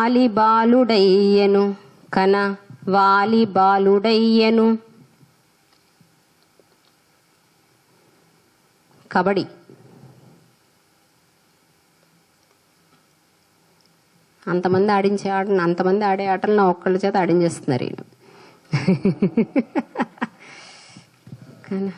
వాలి బాలుడయ్యెను కన వాలి బాలుడయ్యెను. కబడ్డీ. అంతమంది ఆడించే ఆటను అంతమంది ఆడే ఆటలను ఒక్కళ్ళ చేత ఆడించేస్తున్నారు వీళ్ళు. కానీ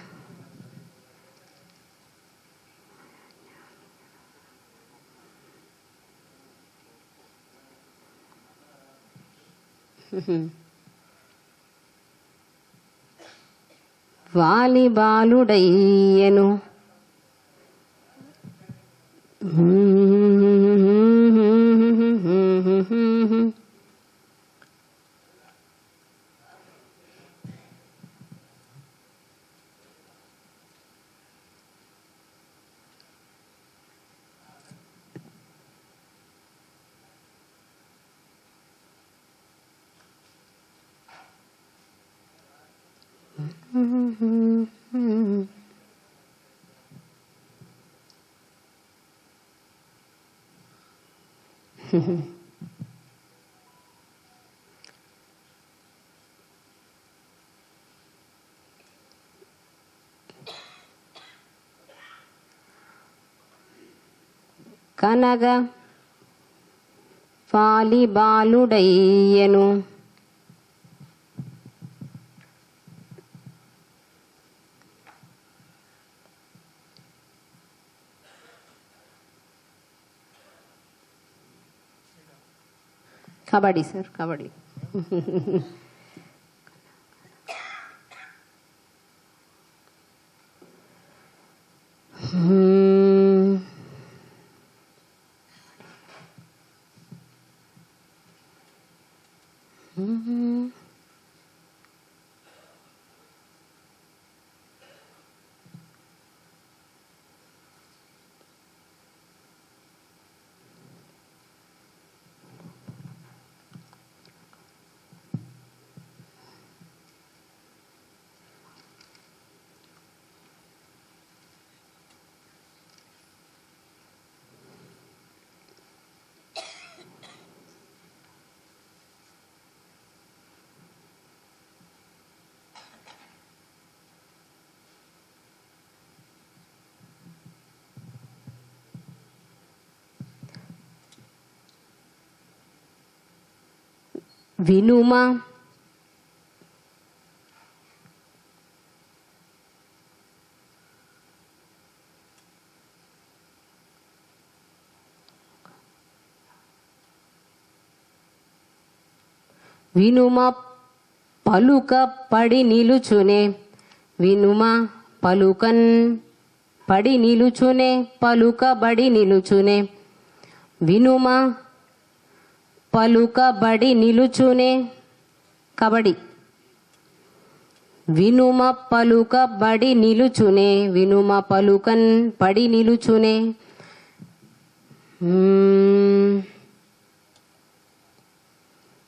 వాలి బాలుడయ్యెను కనగ వాలి బాలుడయ్యెను. కబడ్డీ సార్, కబడ్డీ. వినుమా వినుమ పలుక పడి నిలుచునే. వినుమ పలుకన్ పడి నిలుచునే పలుకబడి నిలుచునే. వినుమ పలుకబడి నిలుచునే. కబడ్డీ. వినుమ పలుకబడి నిలుచునే వినుమ పలుకన్ పడి నిలుచునే.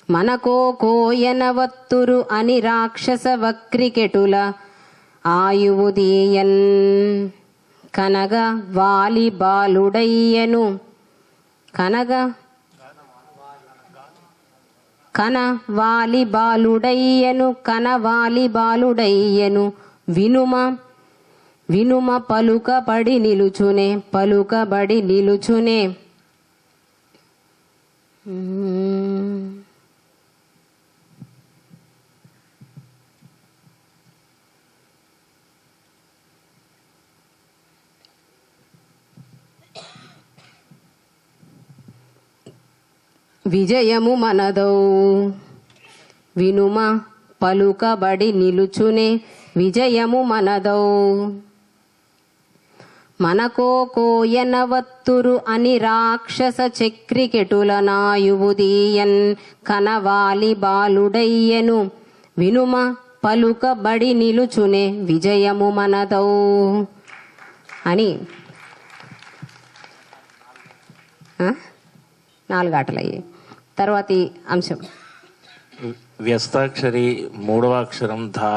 మనకో కోయనవత్తురు అని రాక్షస వక్రికెటుల ఆయువు దీయన్ కనగ వాలి బాలుడయ్యెను. కనగ కన వాలి బాలుడయ్యెను కన వాలి బాలుడయ్యెను. వినుమ వినుమ పలుకబడి నిలుచునే పలుకబడి నిలుచునే. విజయము మనదౌ. వినుమ పలుకబడి నిలుచునే విజయము మనదౌ. మనకో కోయనవత్తురు అని రాక్షస చక్రికెటుల నాయువు దీయన్ కనవాలి బాలుడయ్యెను. వినుమ పలుకబడి నిలుచునే విజయము మనదౌ అని 4 ఆటలు అయ్యాయి. తర్వాతి అంశం వ్యస్తాక్షరి 3వ అక్షరం ధా.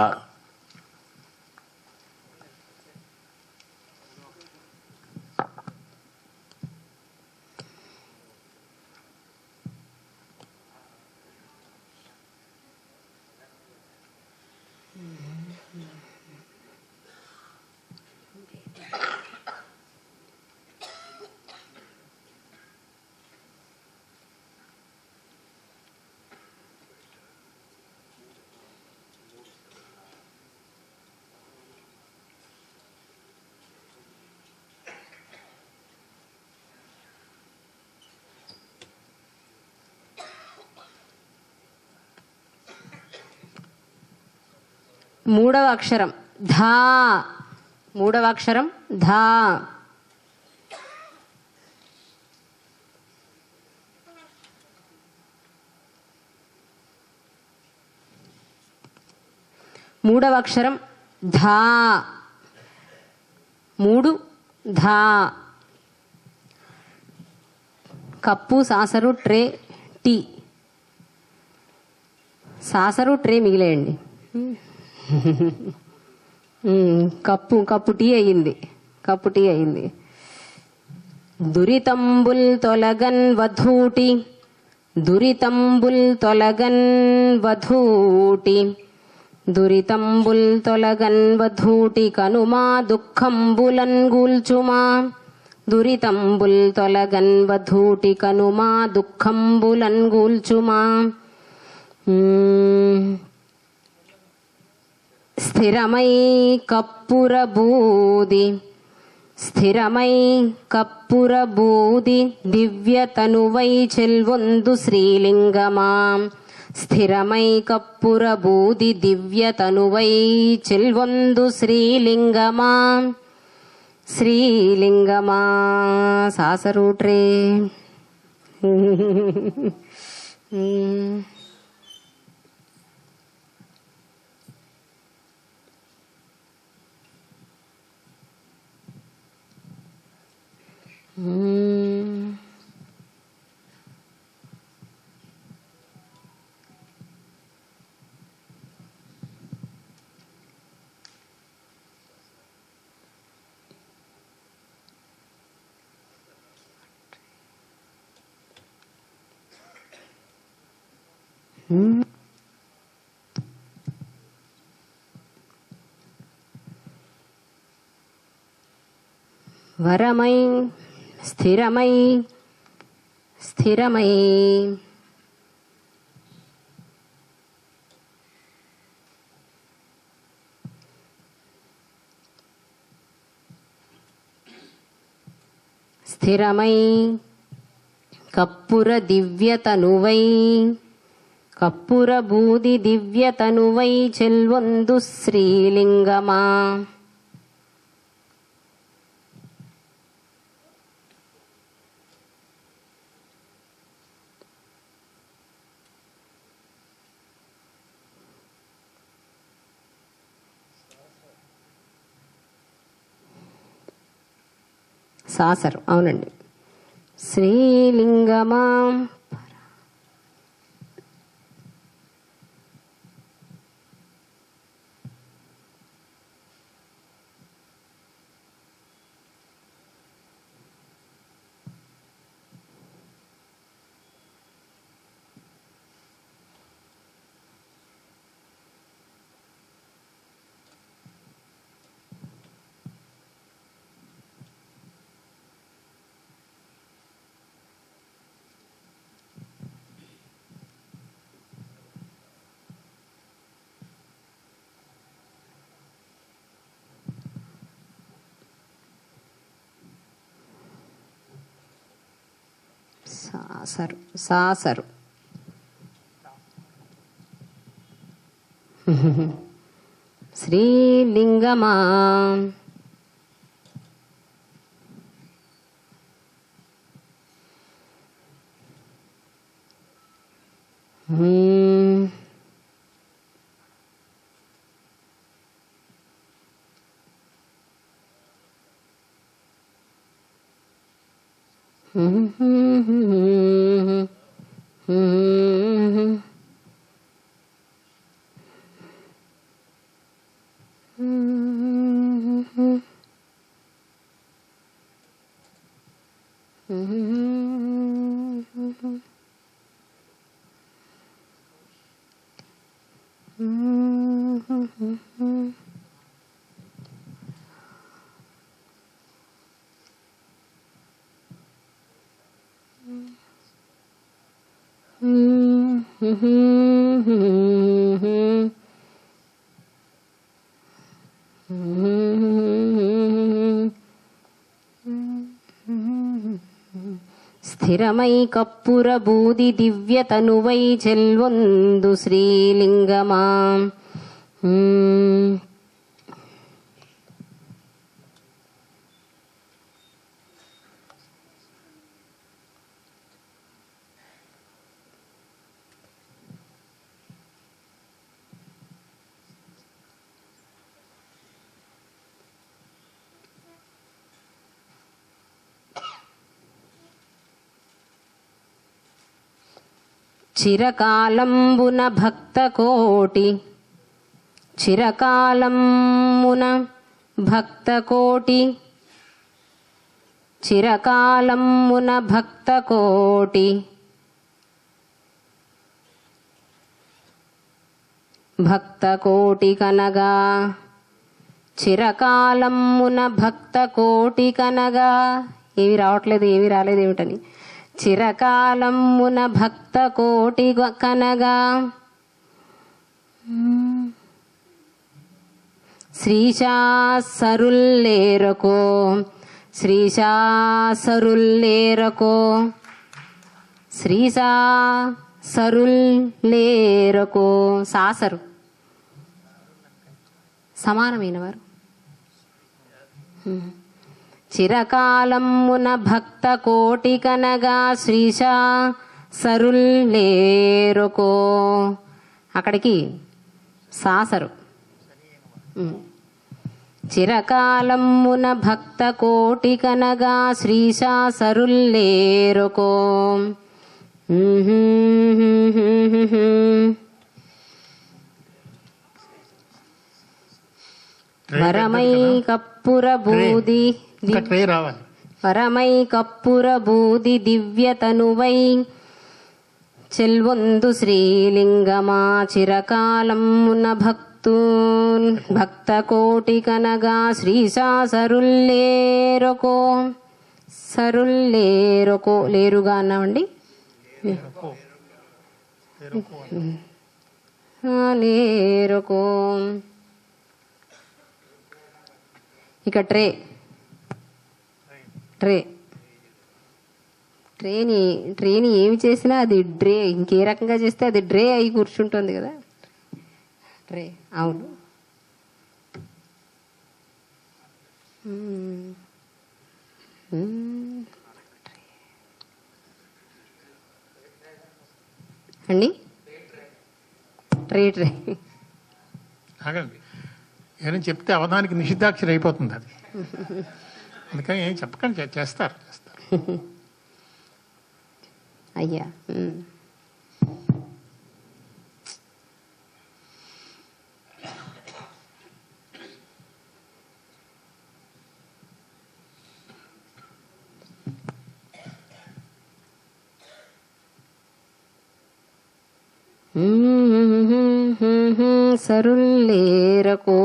మూడవ అక్షరం ధా. మూడవ అక్షరం ధా. మూడవ అక్షరం ధా. మూడు ధా. Cup saucer tray tea. Saucer tray మిగిలేయండి. కప్పు టీ అయ్యింది. కప్పు టీ అయ్యింది. దురితంబుల్ తొలగన్ వధూటి. దురితంబుల్ తొలగన్ వధూటి. దురితంబుల్ తొలగన్ వధూటి కనుమా దుఃఖంబులన్ గూల్చుమా. దురితంబుల్ తొలగన్ వధూటి కనుమా దుఃఖంబులన్ గూల్చుమా. స్థిరమై కప్పుర బూది. స్థిరమై కప్పుర బూది దివ్యతనువై చెల్వొందు శ్రీలింగమా. స్థిరమై కప్పుర బూది దివ్యతనువై చెల్వొందు శ్రీలింగమా. శ్రీలింగమా సాసరు ట్రే. వరమై స్థిరమై స్థిరమై. స్థిరమై కప్పుర దివ్యతనువై. కప్పుర బూది దివ్యతనువై చెల్వొందు శ్రీలింగమా. సాసరు అవునండి. శ్రీలింగమా. Saucer saucer. శ్రీలింగమా. స్థిరమై కప్పుర బూది దివ్యతనువై చెల్వొందు శ్రీలింగమా. మ్మ్. చిరకాలంబున భక్తకోటి చిరకాలమున భక్తకోటి చిరకాలమున భక్తకోటి భక్తకోటి కనగా చిరకాలమున భక్తకోటి కనగా ఏవి రావట్లేదు ఏవి రాలేదు ఏమిటని చిరకాలమున భక్తకోటి కనగా శ్రీశాసరుల్లేరకో శ్రీశాసరుల్లేరకో శ్రీశాసరుల్లేరకో సాసరు సమానమైన వారు చిరకాలమున భక్త కోటి కనగా శ్రీశాసరుల్లేరకో అక్కడికి సాసరు చిరకాలమున భక్త కోటి కనగా శ్రీశాసరుల్లేరకో వరమై కప్పుర బూది వరమై కప్పుర బూది దివ్యతనువై చెల్వొందు శ్రీలింగమా చిరకాలమున భక్త కోటి కనగా శ్రీశాసరుల్లేరకో సరుల్లేరకో లేరుగా అన్నామండి లేరకో ఇక ట్రేని ఏమి చేసినా అది డ్రే ఇంకే రకంగా చేస్తే అది డ్రే అయి కూర్చుంటుంది కదా ట్రే అవును అండి ట్రే ఏమైనా చెప్తే అవధానికి నిషిద్ధాక్షరి అయిపోతుంది అది అందుకని ఏం చెప్పకండి చేస్తారు అయ్యా సరుల్లేరకో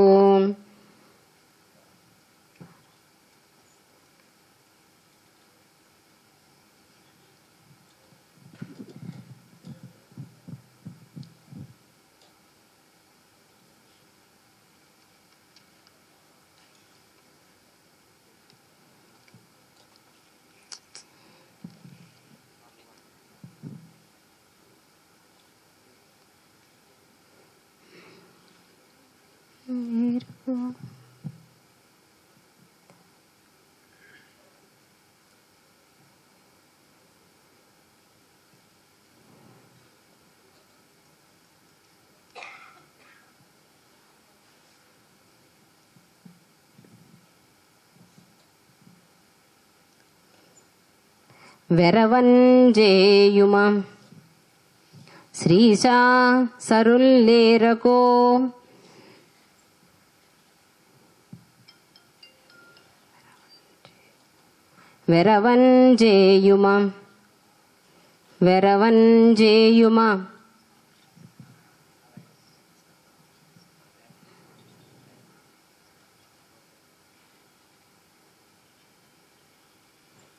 వెరవంజేయుమా శ్రీశాసరుల్లేరకో వెరవంజేయుమా వెరవంజేయుమా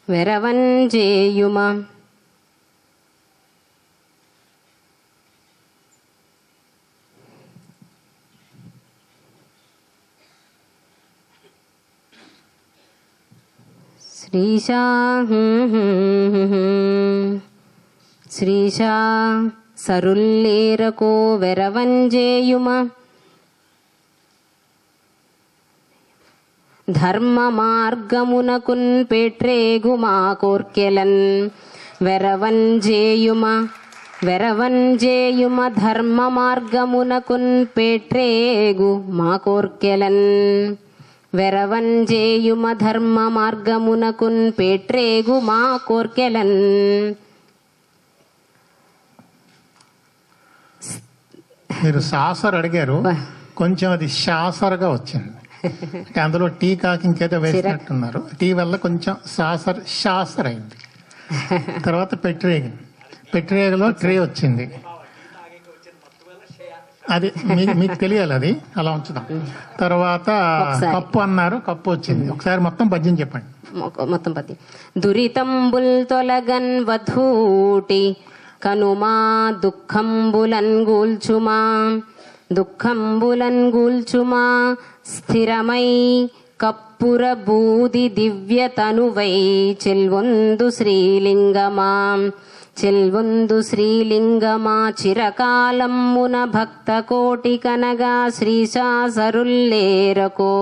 వెరవంజేయుమా శ్రీశా సరుల్లేరకో వెరవంజేయుమా ధర్మ మార్గమునకున్ పెట్రేగుమా కోర్కెలన్ వెరవంజేయుమ ధర్మ మార్గమునకున్ పెట్రేగు మా కోర్కెలన్ వెరవంజేయుమ ధర్మ మార్గమునకున్ పెట్రేగు మా కోర్కెలన్. మీరు సాసర్ అడిగారు, కొంచెం అది శాసర్గా వచ్చింది. అంటే అందులో టీ కాకి ఇంకేదో వేసినట్టున్నారు. టీ వల్ల కొంచెం శాసర్ అయింది. తర్వాత పెట్రేగలో ట్రే వచ్చింది. అది మీకు తెలియాలి, అది అలా ఉంచుదాం. తర్వాత కప్పు అన్నారు, కప్పు వచ్చింది. ఒకసారి మొత్తం పద్యం చెప్పండి. మొత్తం పద్యం. దురితంబుల్ తొలగన్ వధూటి కనుమా దుఃఖంబులన్ గూల్చుమా స్థిరమై కప్పుర బూది దివ్య తనువై చెల్వొందు శ్రీలింగమా చిరకాలమ్మున భక్త కోటి కనగా శ్రీశా సరుల్లేరకో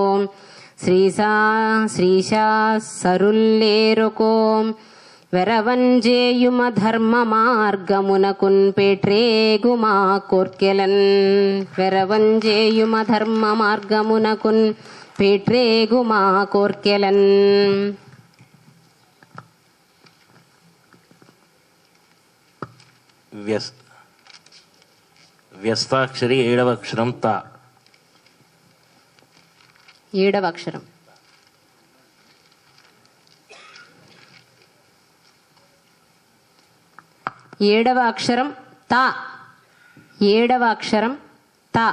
వెరవంజేయుమ ధర్మ మార్గమునకున్ పెట్రేగుమా కోర్కెలన్ వెరవంజేయుమ ధర్మ మార్గమునకున్ పెట్రేగుమా కోర్కెలన్. వ్యస్తాక్షరి 7వ అక్షరం తా. 7వ అక్షరం 7వ అక్షరం తా. 7వ అక్షరం తా.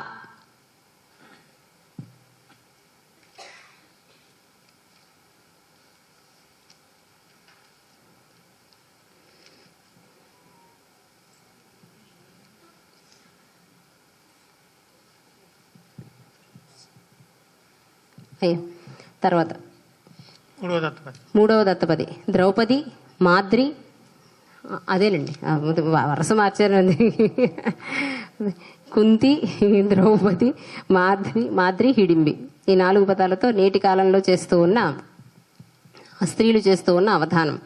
తర్వాత 3వ దత్తపది ద్రౌపది, మాద్రి, అదేనండి వరుస మార్చారండి. కుంతి, ద్రౌపది, మాద్రి, హిడింబి, ఈ 4 పదాలతో నేటి కాలంలో స్త్రీలు చేస్తూ ఉన్న అవధానం.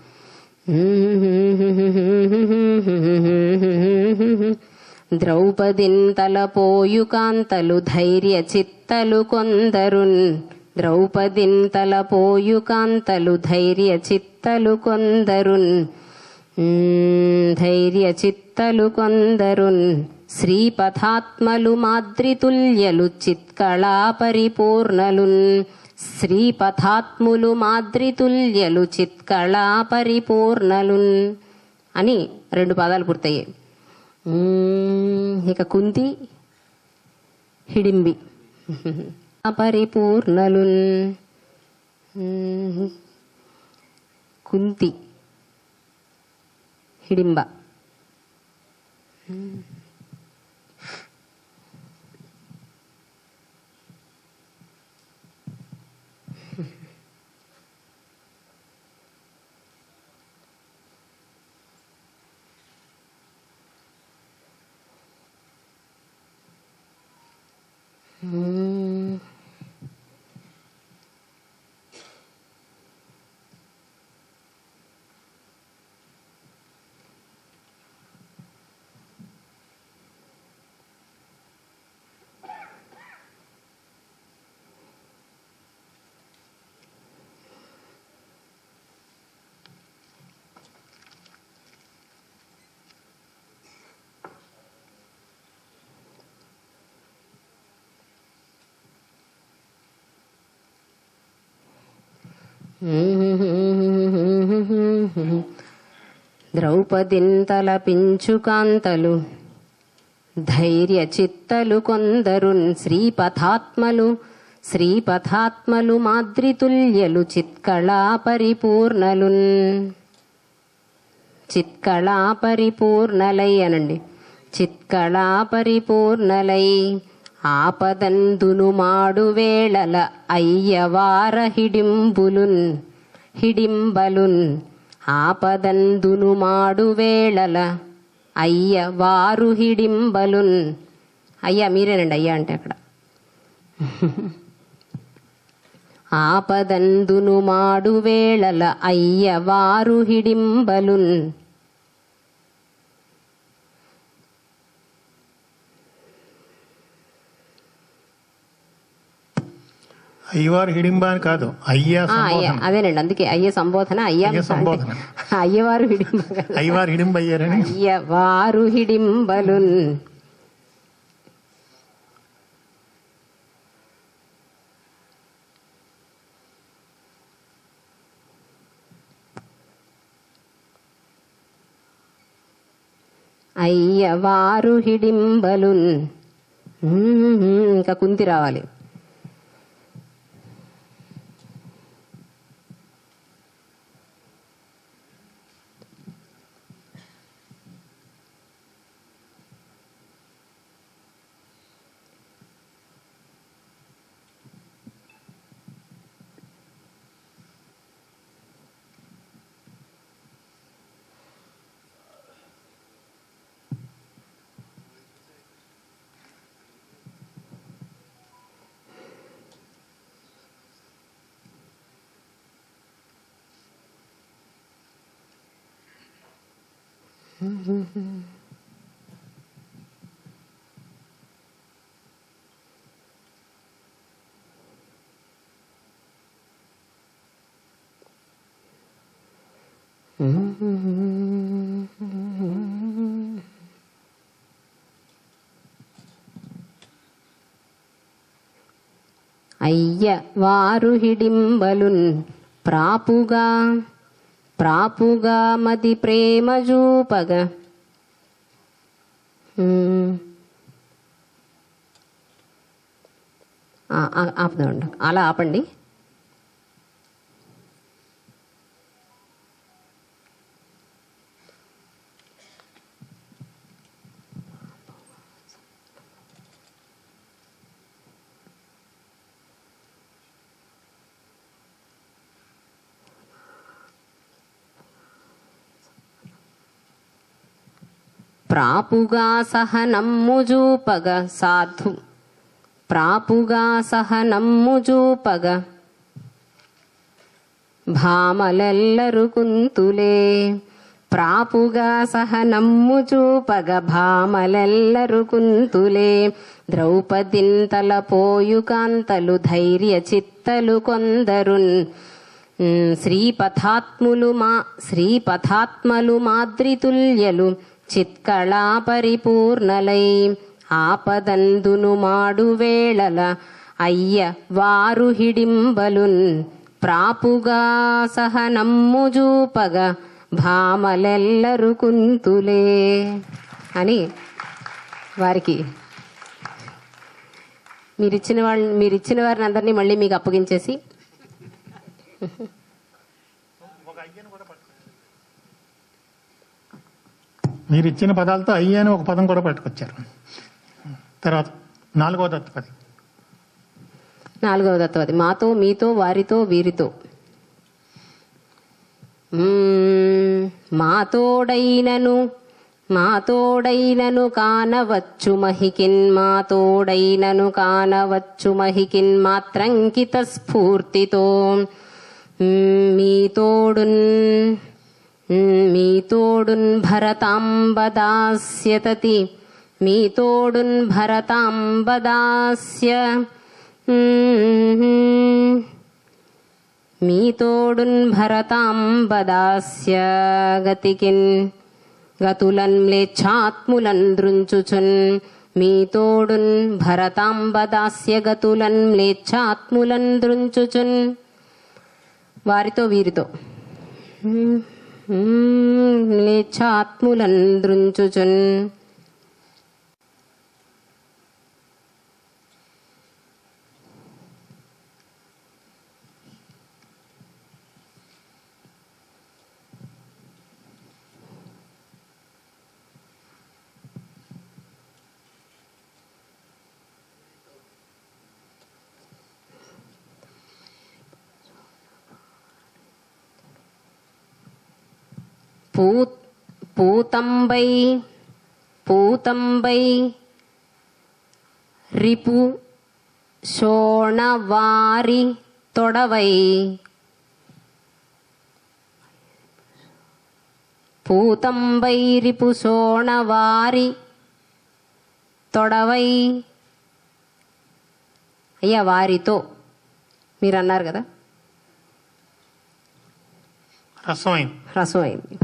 ద్రౌపదిన్ తలపోయు కాంతలు ధైర్య చిత్తలు కొందరున్ శ్రీపథాత్మలు మాద్రితుల్యలు చిత్కళా పరిపూర్ణలున్ అని 2 పదాలు పూర్తయ్యాయి. ఇక కుంతి, హిడింబి పరిపూర్ణలున్. కుంతి, హిడింబ. ద్రౌపదిన్ తలపించు కాంతలు ధైర్య చిత్తలు కొందరున్ శ్రీపథాత్మలు మాద్రితుల్యలు చిత్కళా పరిపూర్ణలై అనండి. చిత్కళా పరిపూర్ణలై ఆపదందును మాడు వేళల అయ్యవార హిడింబలున్ ఆపదందును మాడు వేళల అయ్యవారు హిడింబలున్. అయ్యా మీరేనండి, అయ్యా అంటే అక్కడ ఆపదందును మాడు వేళల అయ్యవారు హిడింబలున్. అయ్యవారు హిడింబ అని కాదు, అయ్యా సంబోధన. అదేనండి, అందుకే అయ్య సంబోధన, అయ్య సంబోధన. అయ్యవారు హిడింబ, అయ్యవారు హిడింబ అయ్యారని. అయ్యవారు హిడింబలున్. అయ్యవారు హిడింబలున్. ఇంకా కుంతి రావాలి. అయ్యవారు హిడింబలున్. ప్రాపుగా ప్రాపుగా మది ప్రేమ చూపగా. ఆపదండి, అలా ఆపండి. ప్రాపుగా సహనమ్ము చూపగా సాధు. ప్రాపుగా సహనమ్ము చూపగా భామలెల్లరు కుంతులే. ప్రాపుగా సహనమ్ము చూపగా భామలెల్లరు కుంతులే. ద్రౌపదిన్ తలపోయు కాంతలు ధైర్య చిత్తలు కొందరున్. శ్రీపథాత్మలు మాద్రితుల్యలు చిత్కళా పరిపూర్ణలై. ఆపదందును మాడు వేళల అయ్య వారు హిడింబలున్. ప్రాపుగా సహనమ్ము చూపగా భామలెల్లరు కుంతులే అని వారికి మీరిచ్చిన వారిని అందరినీ మళ్ళీ మీకు అప్పగించేసి మీరు ఇచ్చిన పదాలతో అయ్య అని ఒక పదం కూడా పట్టుకొచ్చారు. తర్వాత 4వ దత్తపది. 4వ దత్తపది మాతో మీతో వారితో వీరితో. మాతోడైనను కానవచ్చు మహికిన్. మాతోడైనను కానవచ్చు మహికిన్ మాత్రంకిత స్ఫూర్తితో. మీతోడున్ భరతాంబదాస్యతతి. మీతోడున్ భరతాంబదాస్య. మీతోడున్ భరతాంబదాస్య గతికిన్. గతులన్ మ్లేచ్ఛాత్ములన్ దృంచుచున్. మీతోడున్ భరతాంబదాస్య గతులన్ మ్లేచ్ఛాత్ములన్ దృంచుచున్. వారితో వీరితో మ్లేచ్ఛాత్ములన్ దృంచుచున్. పూతంబై రిపు శోణవారి తొడవై పూతంబైరిపు సోణవారి తొడవై. అయ్యా వారితో మీరు అన్నారు కదా, రసమైంది. హ్రస్వం అయింది.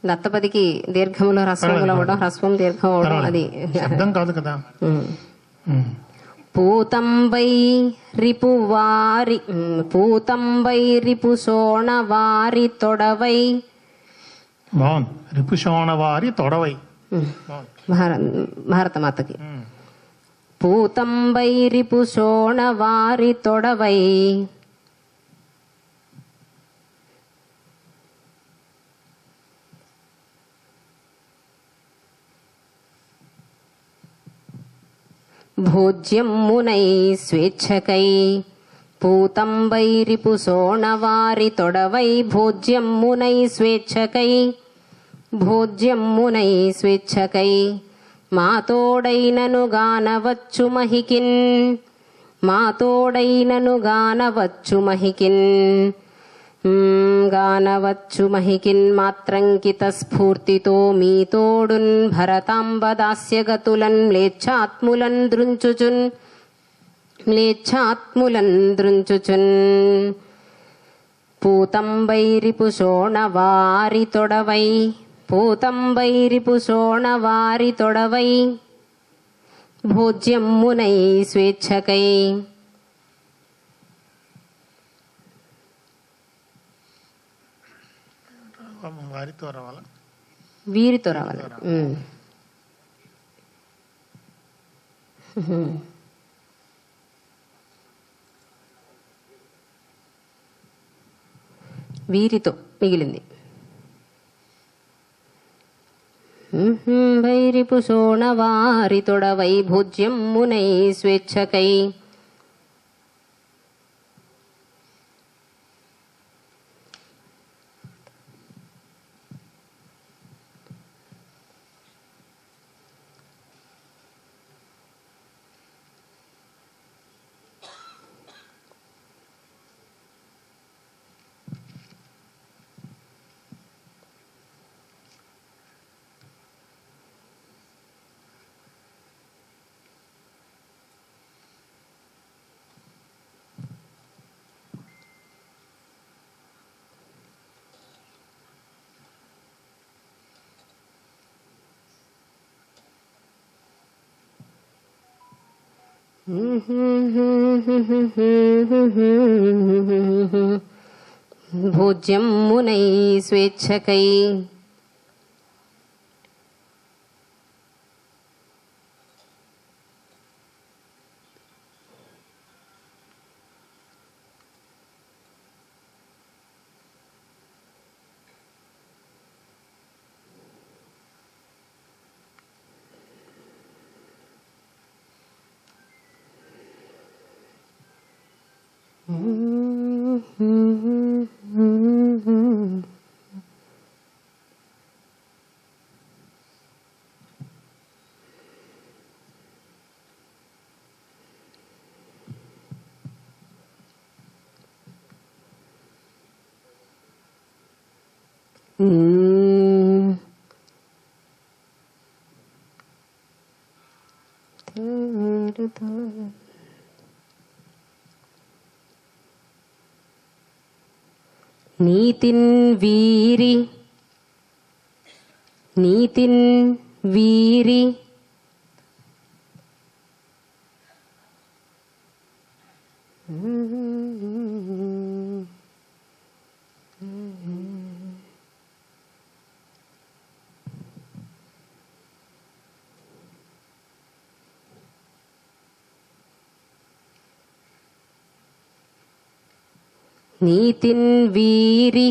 దత్తపదికి దీర్ఘములో హ్రస్వములు అవ్వడం, హ్రస్వం దీర్ఘం అవడం అది శబ్దం కాదు కదా. పూతంబై రిపువారి పూతంబై రిపు సోణవారి తొడవై. బాగుంది. రిపుశోణవారి తొడవై. భారతమాతకి పూతంబై రిపు సోణవారి తొడవై. భోజ్యమ్మునై స్వేచ్ఛకై పూతంబైరిపు సోణవారి తొడవై. భోజ్యమ్మునై స్వేచ్ఛకై భోజ్యమ్మునై స్వేచ్ఛకై మాతోడైనను గానవచ్చు మహికిన్. మాతోడైనను గానవచ్చు మహికిన్ గానవచ్చు మహికిన్ మాత్రంకిత స్ఫూర్తితో మీతోడున్ భరతాంబదాస్యగతులన్ మ్లేచ్ఛాత్ములన్ దృంచుచున్ మ్లేచ్ఛాత్ములన్ దృంచుచున్. పూతంబైరిపు సోణవారి తొడవై పూతంబైరిపు సోణవారి తొడవై. భోజ్యమ్మునై స్వేచ్ఛకై వారితో రావాలా, వీరితో రావాలి. వీరితో మిగిలింది. వైరిపు సోణవారి తొడవై భోజ్యమ్మునై స్వేచ్ఛకై. భోజ్యమ్మునై స్వేచ్ఛకై. నీతిన్ వీరి నీతిన్ వీరి నీతిన్ వీరి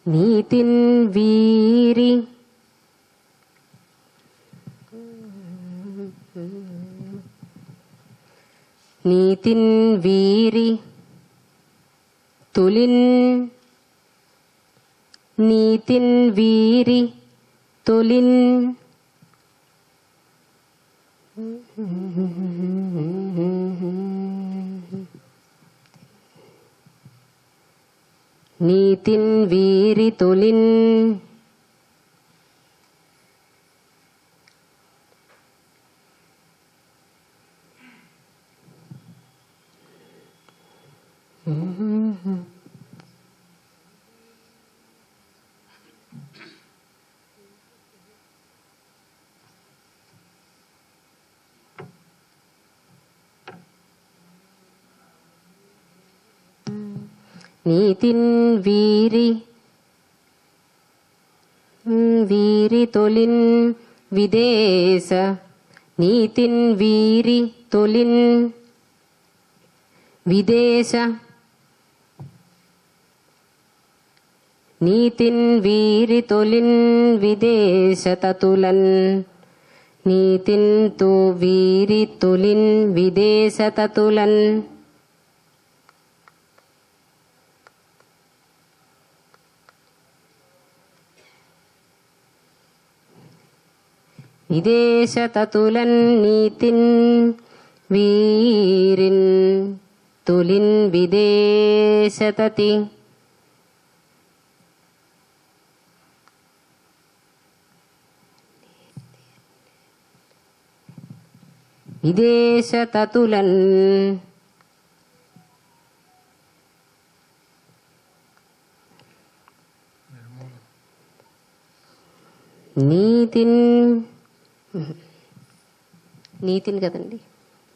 నీతిన్ వీరి నీతిన్ వీరి తొలిన్ నీతిన్ వీరి తొలిన్ నీతిన్ వీరి తొలిన్ నీతిన్ వీరి వీరి తొలిన్ విదేశ నీతిన్ వీరి తొలిన్ విదేశ నీతిన్ వీరి తొలిన్ విదేశ తతులన్ నీతిన్ తో వీరి తొలిన్ విదేశ తతులన్ విదేశతతులన్ నీతిన్ వీరిన్ తులిన్ విదేశతతి విదేశతతులన్ నీతిన్ నీతిన్ కదండి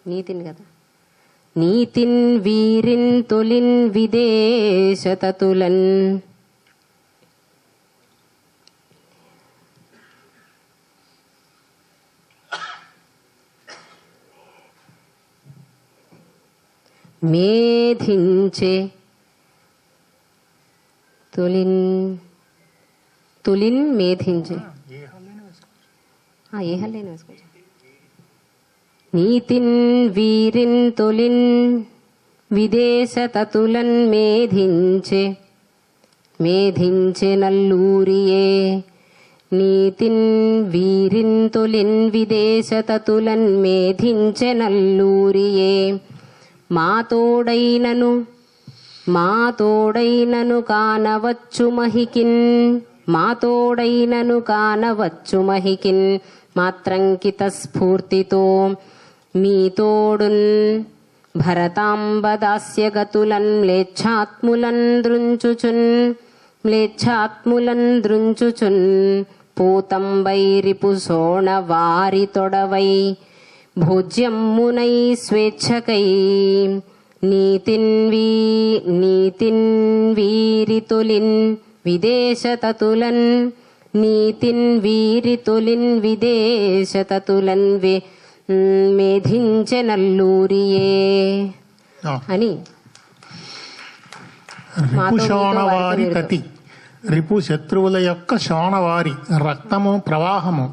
నీతిన్ కదా నీతిన్ వీరిన్ తొలిన్ విదేశతతులన్ మేధించే తొలిన్ తులిన్ మేధించే ఏ హల్లేని వేసుకోవచ్చు నీతిన్ వీరిన్ తొలిన్ విదేశతతులన్ మేధించే మేధించే నల్లూరియే నీతిన్ వీరిన్ తొలిన్ విదేశతతులన్ మేధించే నల్లూరియే మాతోడైనను కానవచ్చు మహికిన్ మాతోడైనను కానవచ్చు మహికిన్ మాత్రంకిత స్ఫూర్తితో మీతోడున్ భరతాంబదాస్యగతులన్ మ్లేచ్ఛాత్ములన్ ద్రుంచుచున్ పూతంబైరిపు సోణ వారి తొడవై భోజ్యమ్మునై స్వేచ్ఛకై నీతిన్ వీరి తొలిన్ విదేశతతులన్ నీతిన్ వీరి తొలిన్ విదేశతతులన్ మేధించె నల్లూరియే అని రిపుశోణవారి తతి రిపు శత్రువుల యొక్క శోణవారి రక్తము ప్రవాహము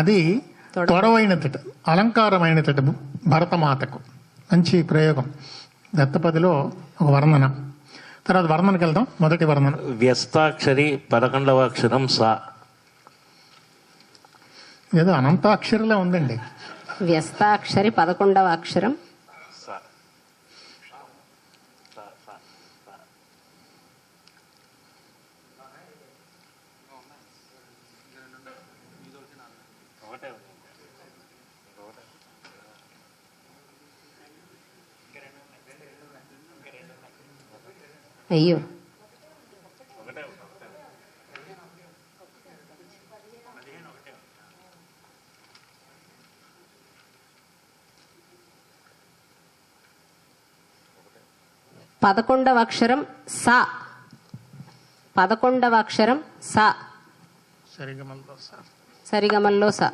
అది తొడవైనతట అలంకారమైనతట భరతమాతకు మంచి ప్రయోగం దత్తపదిలో ఒక వర్ణన. తర్వాత వర్ణనకి వెళ్దాం. మొదటి వర్ణన వ్యస్తాక్షరి 11వ అక్షరం సా. ఏదో అనంతాక్షరిలా ఉందండి. వ్యస్తాక్షరి 11వ అక్షరం అయ్యో పదకొండవ అక్షరం సా. 11వ అక్షరం సా. సరిగమల్లో సా.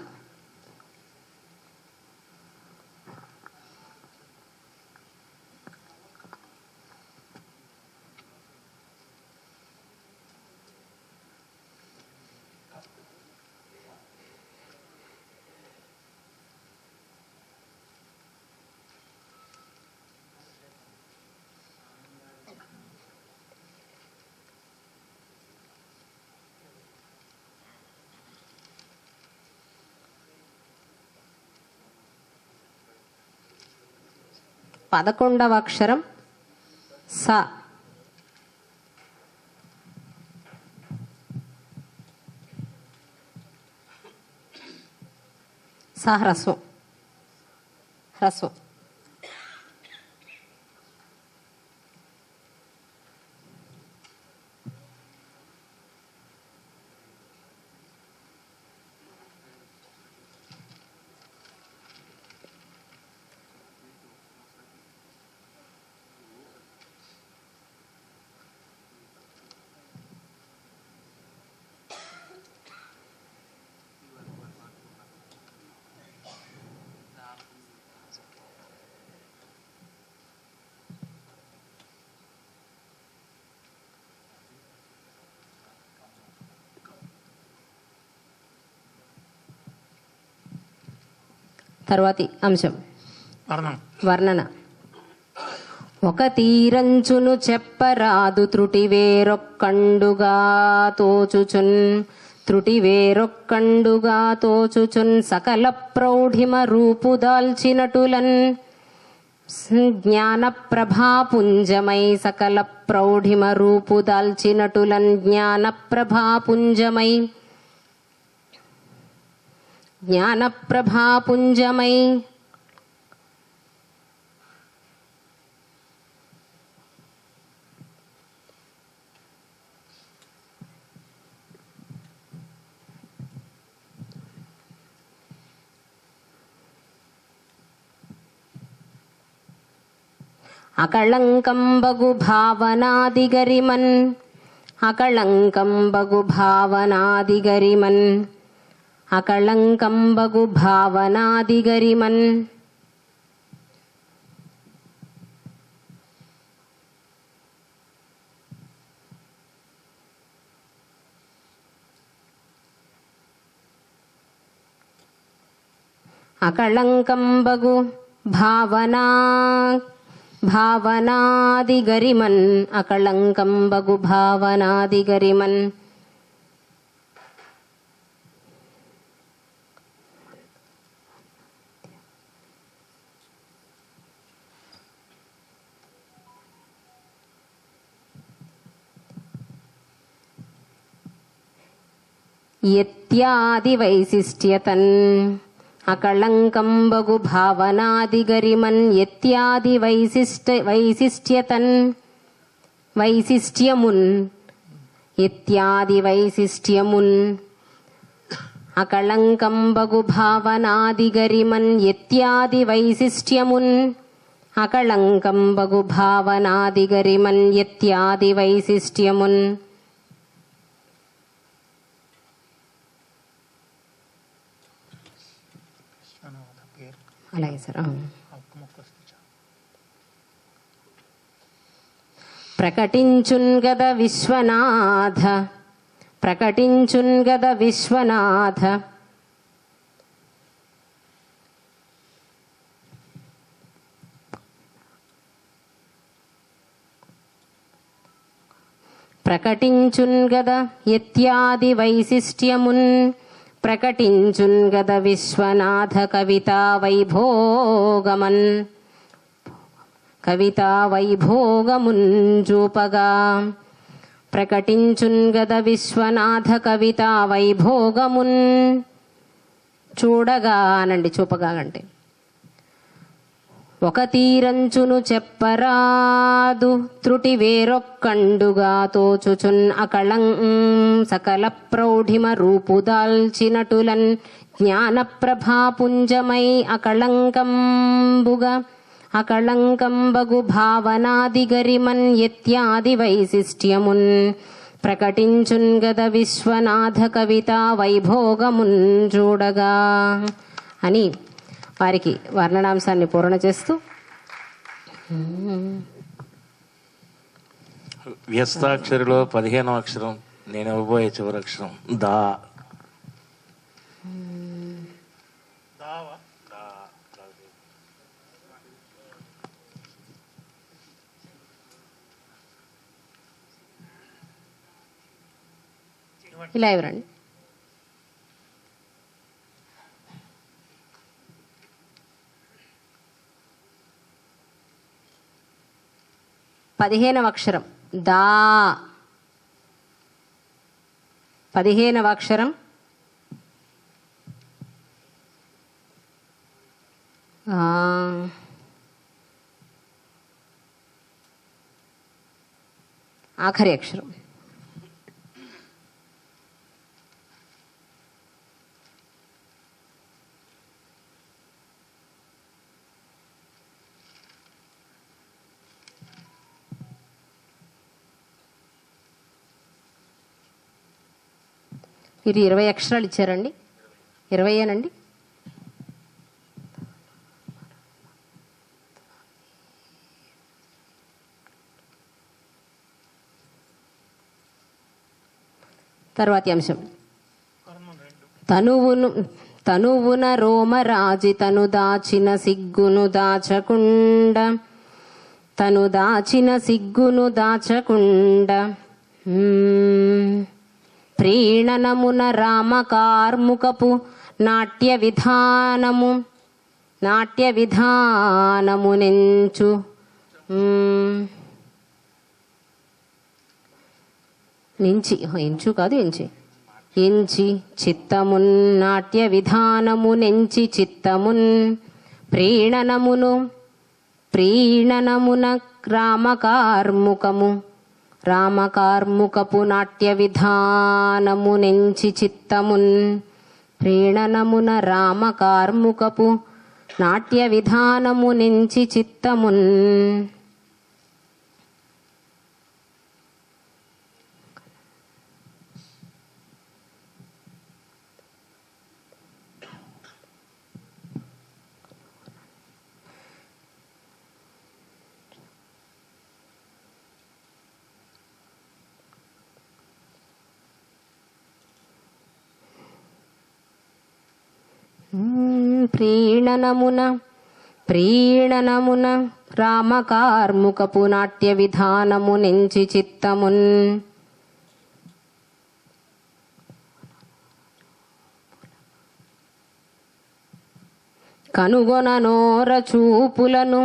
11వ అక్షరం స. స హ్రస్వం. హ్రస్వం. తర్వాతి అంశం వర్ణన. ఒక తీరంచును చెప్పరాదు త్రుటి వేరొక్కండుగా తోచుచున్, త్రుటి వేరొక్కండుగా తోచుచున్, సకల ప్రౌఢిమ రూపుదాల్చినటులన్ జ్ఞాన ప్రభాపుంజమై, సకల ప్రౌఢిమ రూపుదాల్చినటులన్ జ్ఞాన ప్రభాపుంజమై, జ్ఞాన ప్రభాపుంజమై. అకళంకంబగు భావనాదిగరిమన్, అకళంకంబగు భావనాదిగరిమన్, అకళంకంబగు భావనాదిగరిమన్. అకళంకంబగు భావనాదిగరిమన్, అకళంకంబగు భావనాదిగరిమన్. యత్యాది వైశిష్ట్యతన్, అకళంకంబగు భావనాదిగరిమన్. యత్యాది వైశిష్ట్యతన్, వైశిష్ట్యమున్, యత్యాది వైశిష్ట్యమున్. అకళంకంబగు భావనాదిగరిమన్, యత్యాది వైశిష్ట్యమున్. అకళంకంబగు భావనాదిగరిమన్, యత్యాది వైశిష్ట్యమున్. అలాగే సార్. ప్రకటించున్ గద విశ్వనాథ, ప్రకటించున్ గద విశ్వనాథ. ప్రకటించున్ గద యత్యాది వైశిష్ట్యమున్. ప్రకటించున్ గద విశ్వనాథ కవితా వైభోగమన్, కవితా వైభోగమున్ చూపగా. ప్రకటించున్ గద విశ్వనాథ కవితా వైభోగమున్ చూడగా అనండి, చూపగా అంటే. ఒక తీరంచును చెప్పరాదు త్రుటి వేరొక్కండుగా తోచుచున్, అకళం సకల ప్రౌఢిమ రూపుదాల్చినటులన్ జ్ఞాన ప్రభాపుంజమై. అకళంకంబుగా అకళంకంబగు భావనాదిగరిమన్, యత్యాది వైశిష్ట్యమున్. ప్రకటించున్ గద విశ్వనాథ కవితా వైభోగమున్ చూడగా అని వారికి వర్ణనాంశాన్ని పూర్ణ చేస్తూ వ్యస్తాక్షరిలో 15వ అక్షరం నేను ఇవ్వబోయే చివరి అక్షరం దా. ఇలా ఎవరండి? 15వ అక్షరం దా. 15వ అక్షరం ఆఖరి అక్షరం మీరు 20 అక్షరాలు ఇచ్చారండి. 20ఏనండి. తర్వాతి అంశం తనువున రోమరాజి తను దాచిన సిగ్గును దాచకుండ. తను దాచిన సిగ్గును దాచకుండ. ప్రీణనమున రామకార్ముకపు నాట్య విధానము నెంచు. ఎంచు కాదు ఎంచి చిత్తమున్ నాట్య విధానము నెంచి చిత్తమున్ ప్రీణనమున రామకార్ముకపు నాట్య విధానము నెంచి చిత్తమున్ ప్రీణనమున రామకార్ముకపు నాట్య విధానము నెంచి చిత్తమున్. ప్రీణనమున రామకార్ముకపు నాట్య విధానము నెంచి చిత్తమున్. కనుగొన నోర చూపులను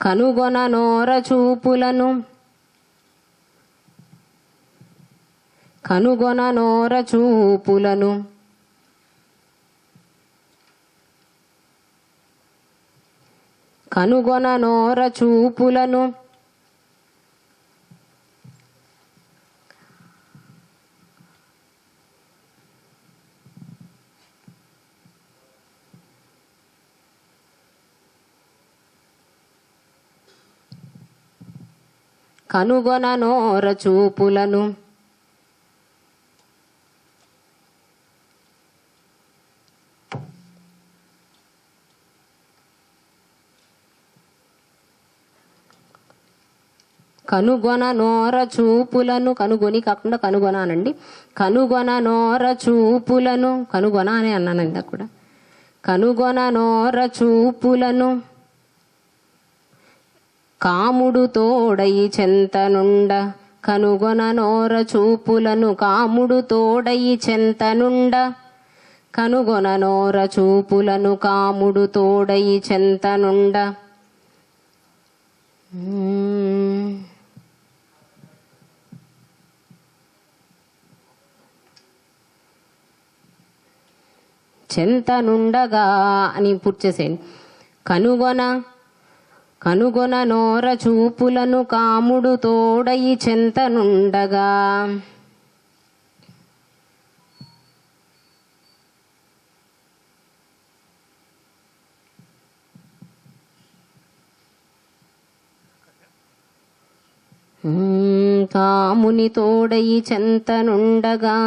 కనుగొన నోర చూపులను కనుగొన నోర చూపులను కనుగొన నోర చూపులను. కనుగొని కాకుండా కనుగొన అనండి. కనుగొన నోర చూపులను. కనుగొన అని అన్నాను ఇందాక కూడా. కనుగొన నోర చూపులను కాముడు తోడయి చెంతనుండ. కనుగొన నోర చూపులను కాముడు తోడయి చెంతనుండ. కనుగొన నోర చూపులను కాముడు తోడయి చెంతనుండ. చెంతనుండగా అని పూర్తి చేసేయండి. కనుగొన నోర చూపులను కాముడు తోడయి చెంతనుండగా. కాముని తోడయి చెంతనుండగా.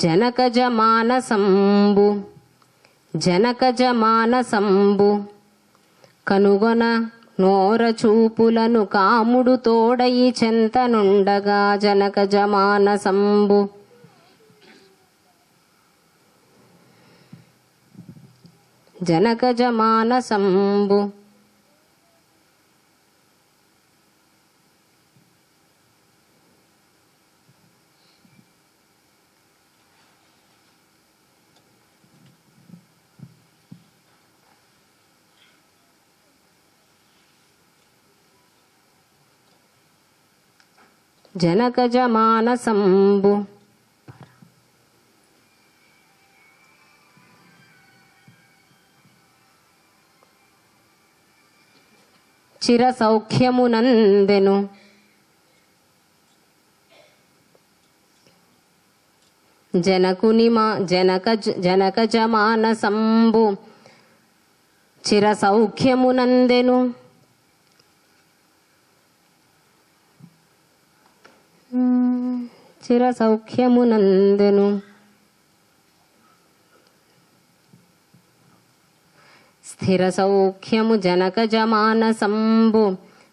జనకజ మానసంబు కనుగొన నోర చూపులను కాముడు తోడయి చెంతనుండగా. జనకజ మానసంబు జనకజ మానసంబు జనకజ మానసంబు చిర సౌఖ్యమునందెను జనకజ మానసంబు చిర సౌఖ్యమునందెను చిర సౌఖ్యమునందెను స్థిర సౌఖ్యము జనకజ మానసంబు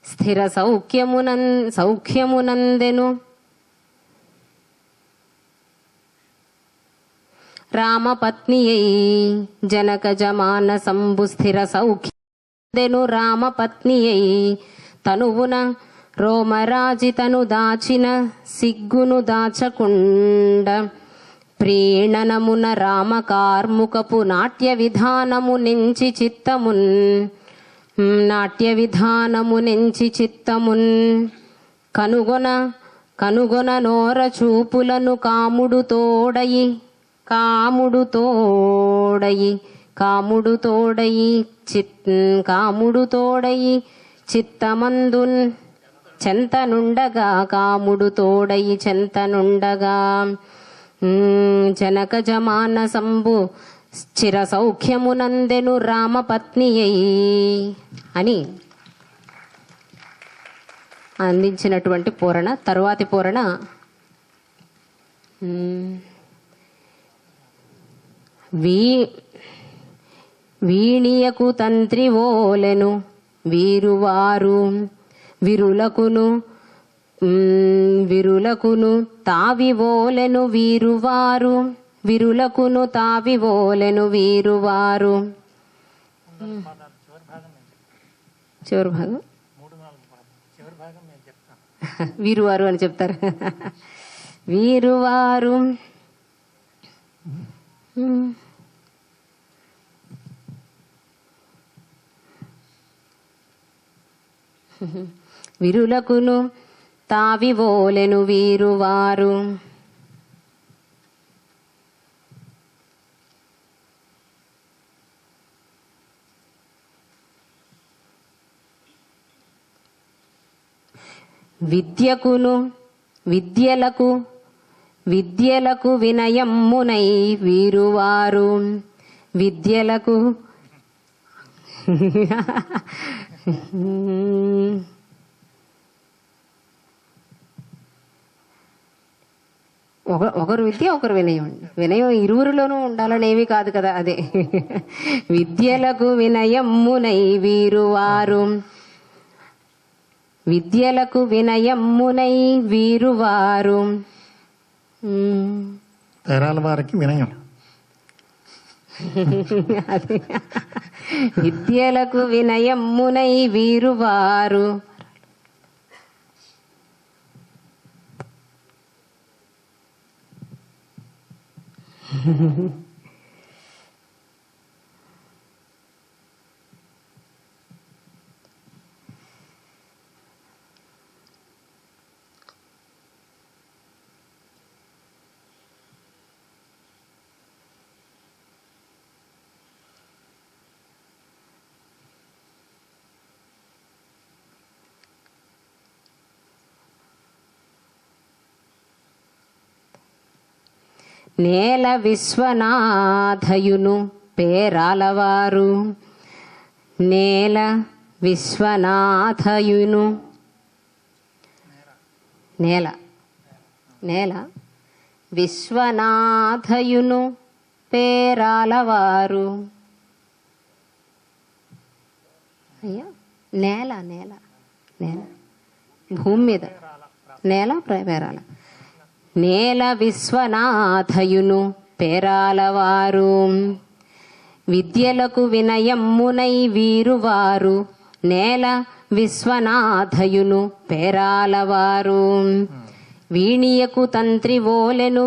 స్థిర సౌఖ్యమునందెను రామపత్నియై జనకజ మానసంబు స్థిర సౌఖ్యమునందెను రామపత్నియై తనువున రోమరాజితను దాచిన సిగ్గును దాచకుండ ప్రీణనమున రామకార్ముకపు నాట్య విధానము నెంచి చిత్తమున్ కనుగొన నోర చూపులను కాముడు తోడయి చిత్తమందున్ చెంతనుండగా జనకజ మానసంబు చిర సౌఖ్యమునందెను రామపత్నియై అని అందించినటువంటి పూరణ. తరువాతి పూరణ వీణియకు తంత్రి ఓలెను వీరువారు విరులకును తావివోలెను వీరువారు చివరి భాగం వీరువారు అని చెప్తారు. వీరువారు విరులకును తావివోలెను వీరువారు విద్యలకు వినయమ్మునై వీరువారు విద్యలకు ఒకరు విద్య ఒకరు వినయం ఇరువురిలోనూ ఉండాలనేవి కాదు కదా. అదే విద్యలకు వినయమ్మునై వీరువారు పేరాల వారికి వినయం విద్యలకు వినయమ్మునై వీరువారు నేల విశ్వనాథయును పేరాలవారు నేల విశ్వనాథయును విశ్వనాథయును పేరాలవారు. అయ్యా నేల భూమి మీద నేల పేరాల నేల విశ్వనాథయును పేరాలవారు విద్యలకు వినయమ్మునై వీరువారు నేల విశ్వనాథయును పేరాలవారు వీణియకు తంత్రి ఓలెను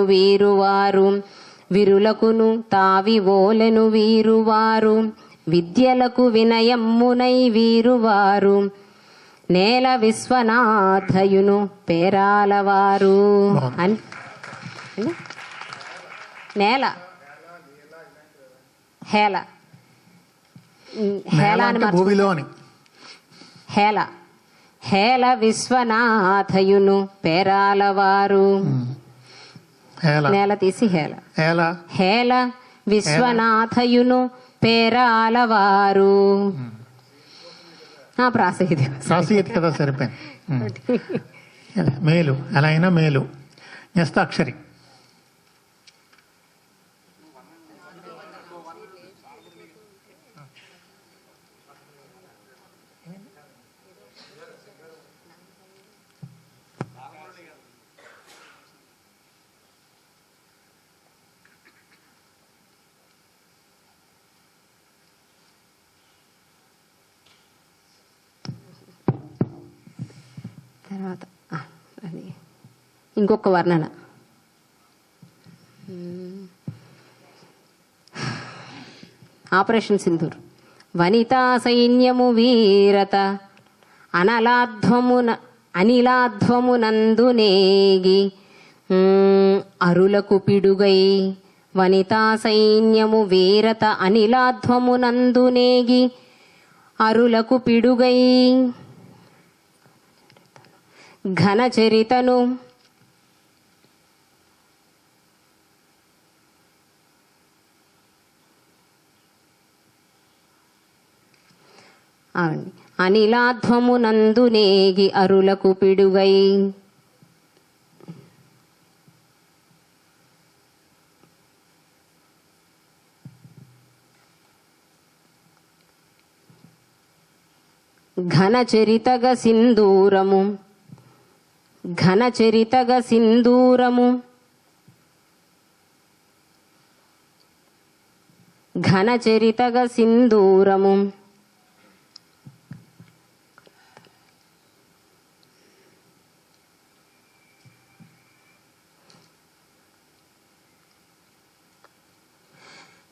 వీరువారు విరులకును తావి ఓలెను వీరువారు విద్యలకు వినయమ్మునై వీరువారు నేల విశ్వనాథయును పేరాలవారు అని నేల హేళ హేళ అని భూమిలోని హేళ హేళ విశ్వనాథయును పేరాలవారు నేల తీసి హేళ హేళ విశ్వనాథయును పేరాలవారు ప్రాసగీతి కదా సరిపోయింది. మేలు అలా అయినా మేలు. న్యస్తాక్షరి తర్వాత అది ఇంకొక వర్ణన. ఆపరేషన్ సింధూర్. వనితా సైన్యము వీరత అనిలాధ్వమునందునేగి అరులకు పిడుగై. వనితా సైన్యము వీరత అనిలాధ్వమునందునేగి అరులకు పిడుగై. ఘన చరితను అనిలాధ్వమునందునేగి అరులకు పిడుగై. ఘన చరితగ సింధూరము ఘన చరితగ సింధూరము ఘన చరితగ సింధూరము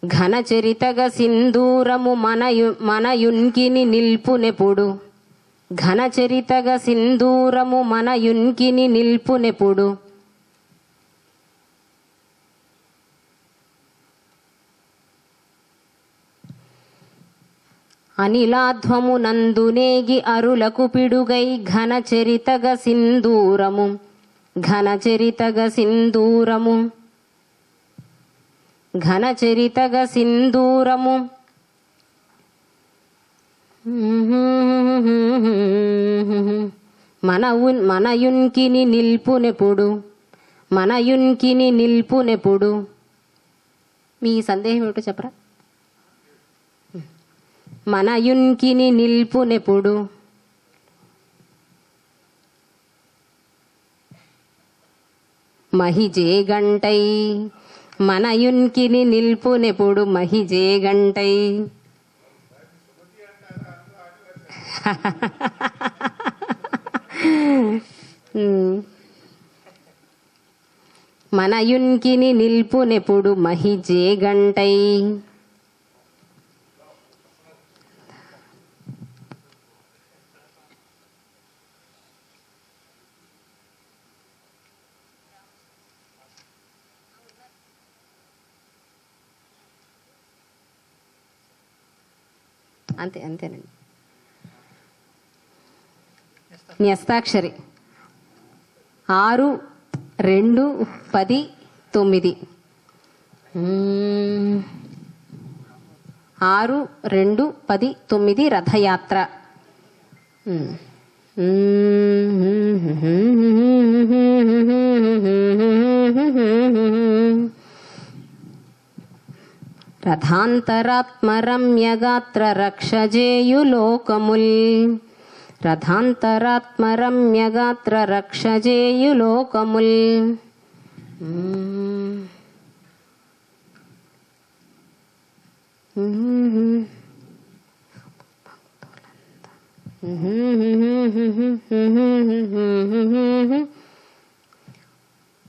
ఘన చరితగ సింధూరము మనయున్కిని నిల్పునెప్పుడు. ఘన చరితగ సింధూరము మనయున్కిని నిల్పునెప్పుడు. అనిలాధ్వమునందునేగి అరులకు పిడుగై. ఘన చరితగ సింధూరము ఘన చరితగ సింధూరము ఘన చరితగ సింధూరము మనయున్కిని నిల్పునెప్పుడు. మనయున్కిని నిల్పునెప్పుడు. మీ సందేహం ఏమిటో చెప్పరా? మనయున్కిని నిల్పునెప్పుడు. మహిజే గంటై. మనయున్కిని నిల్పునెప్పుడు. మహిజే గంటై. మనయున్కిని నిల్పునెప్పుడు. మహిజే గంటై. అంతేనండి. న్యస్తాక్షరి 6, 2, 10, 9. 6, 2, 10, 9 రథయాత్ర. రథాంతరాత్మరమ్యగాత్ర రక్షజేయులోకముల్. రథాంతరాత్మరమ్యగాత్ర రక్షజేయులోకముల్.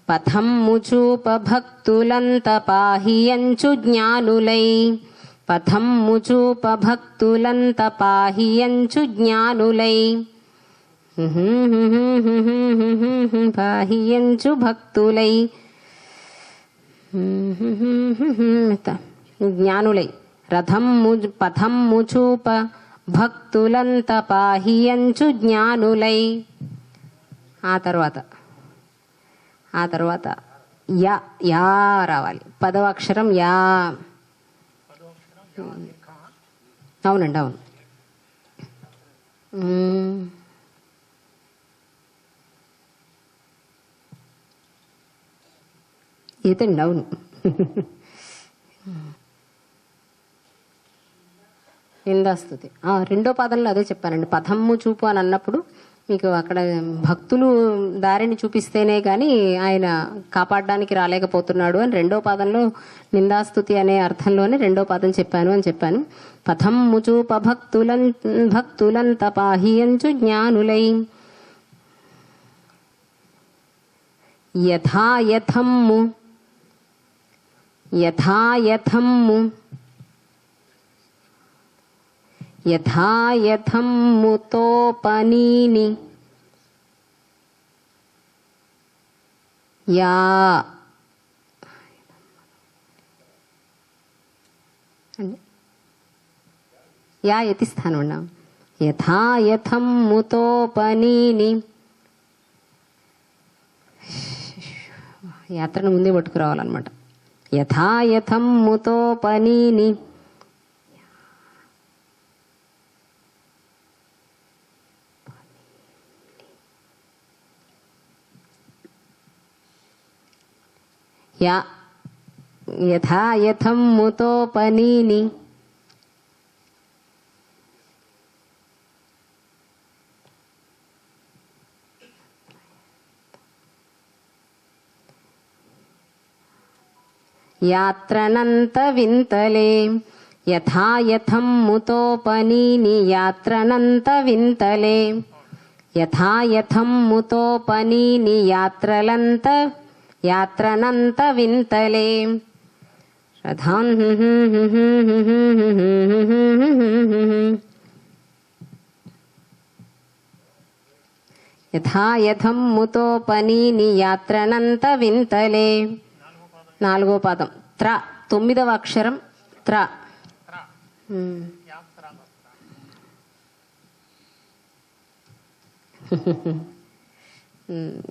పథమ్ము చూప భక్తులంత పాహియంచు జ్ఞానులై. పథమ్ము చూప భక్తులంత పాహియంచు జ్ఞానులై. పాహియంచు భక్తులై జ్ఞానులై పథమ్ము చూప భక్తులంత పాహియంచు జ్ఞానులై. ఆ తర్వాత యా యా రావాలి. 10వ అక్షరం యా. అవునండి, అవును. ఇదండి, అవును. నిందాస్తుతి. రెండో పాదంలో అదే చెప్పానండి. పథమ్ము చూపు అని అన్నప్పుడు మీకు అక్కడ భక్తులు దారిని చూపిస్తేనే కానీ ఆయన కాపాడడానికి రాలేకపోతున్నాడు అని రెండో పాదంలో నిందాస్తుతి అనే అర్థంలోనే రెండో పాదం చెప్పాను అని చెప్పాను. పథమ్ము చూప భక్తులంత పాహియంచు జ్ఞానులై యథాయథమ్ము యథాయథమ్ముతోపనీని యా యా యతి స్థానం ఉన్నాం. యథాయథమ్ముతోపనీని యాత్రను ముందే పట్టుకురావాలన్నమాట. యథాయథమ్ముతోపనీని యథాయథమ్ముతోపనీని యాత్రనంత వింతలే యథాయథమ్ముతోపనీని యాత్రనంత వింతలే యథాయథమ్ముతోపనీని యాత్రనంత వింతలే రథాన్ యథాయథమ్ముతోపనీని యాత్రనంత వింతలే. 4వ పాదం త్ర. 9వ అక్షరం త్ర.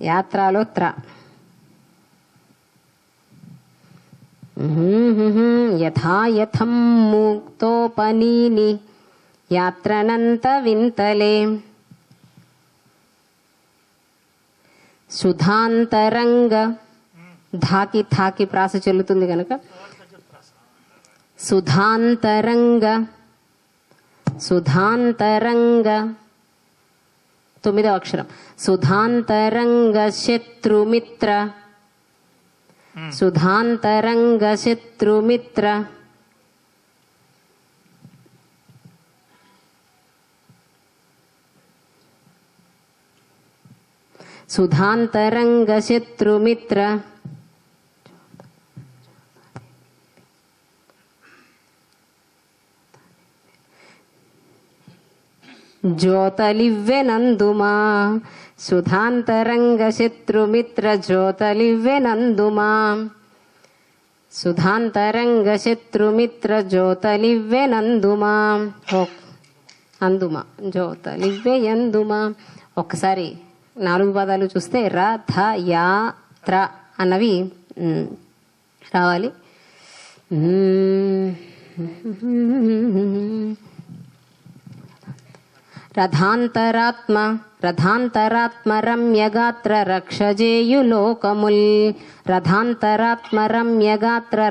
యాత్రలో త్ర. యథాయథమ్ముతోపనీని యాత్రనంత వింతలే సుధాంతరంగ ధాకి ప్రాస చెల్లుతుంది కనుక సుధాంతరంగ 9వ అక్షరం సుధాంతరంగ శత్రుమిత్ర సుధాంతరంగ శత్రుమిత్ర సుధాంతరంగ శత్రుమిత్ర జ్యోతలివ్వెనందుమా సుధాంతరంగ శత్రుమిత్ర జ్యోతలివ్వెనందుమా సుధాంతరంగ శత్రుమిత్ర జ్యోతలివ్వెనందుమా అందుమా జ్యోతలివ్వెయందుమా. ఒక్కసారి 4 పదాలు చూస్తే ర ధ యా త్ర అన్నవి రావాలి. రథాంతరాత్మ రమ్యగాత్ర రక్షజేయు లోకముల్ రథాంతరాత్మ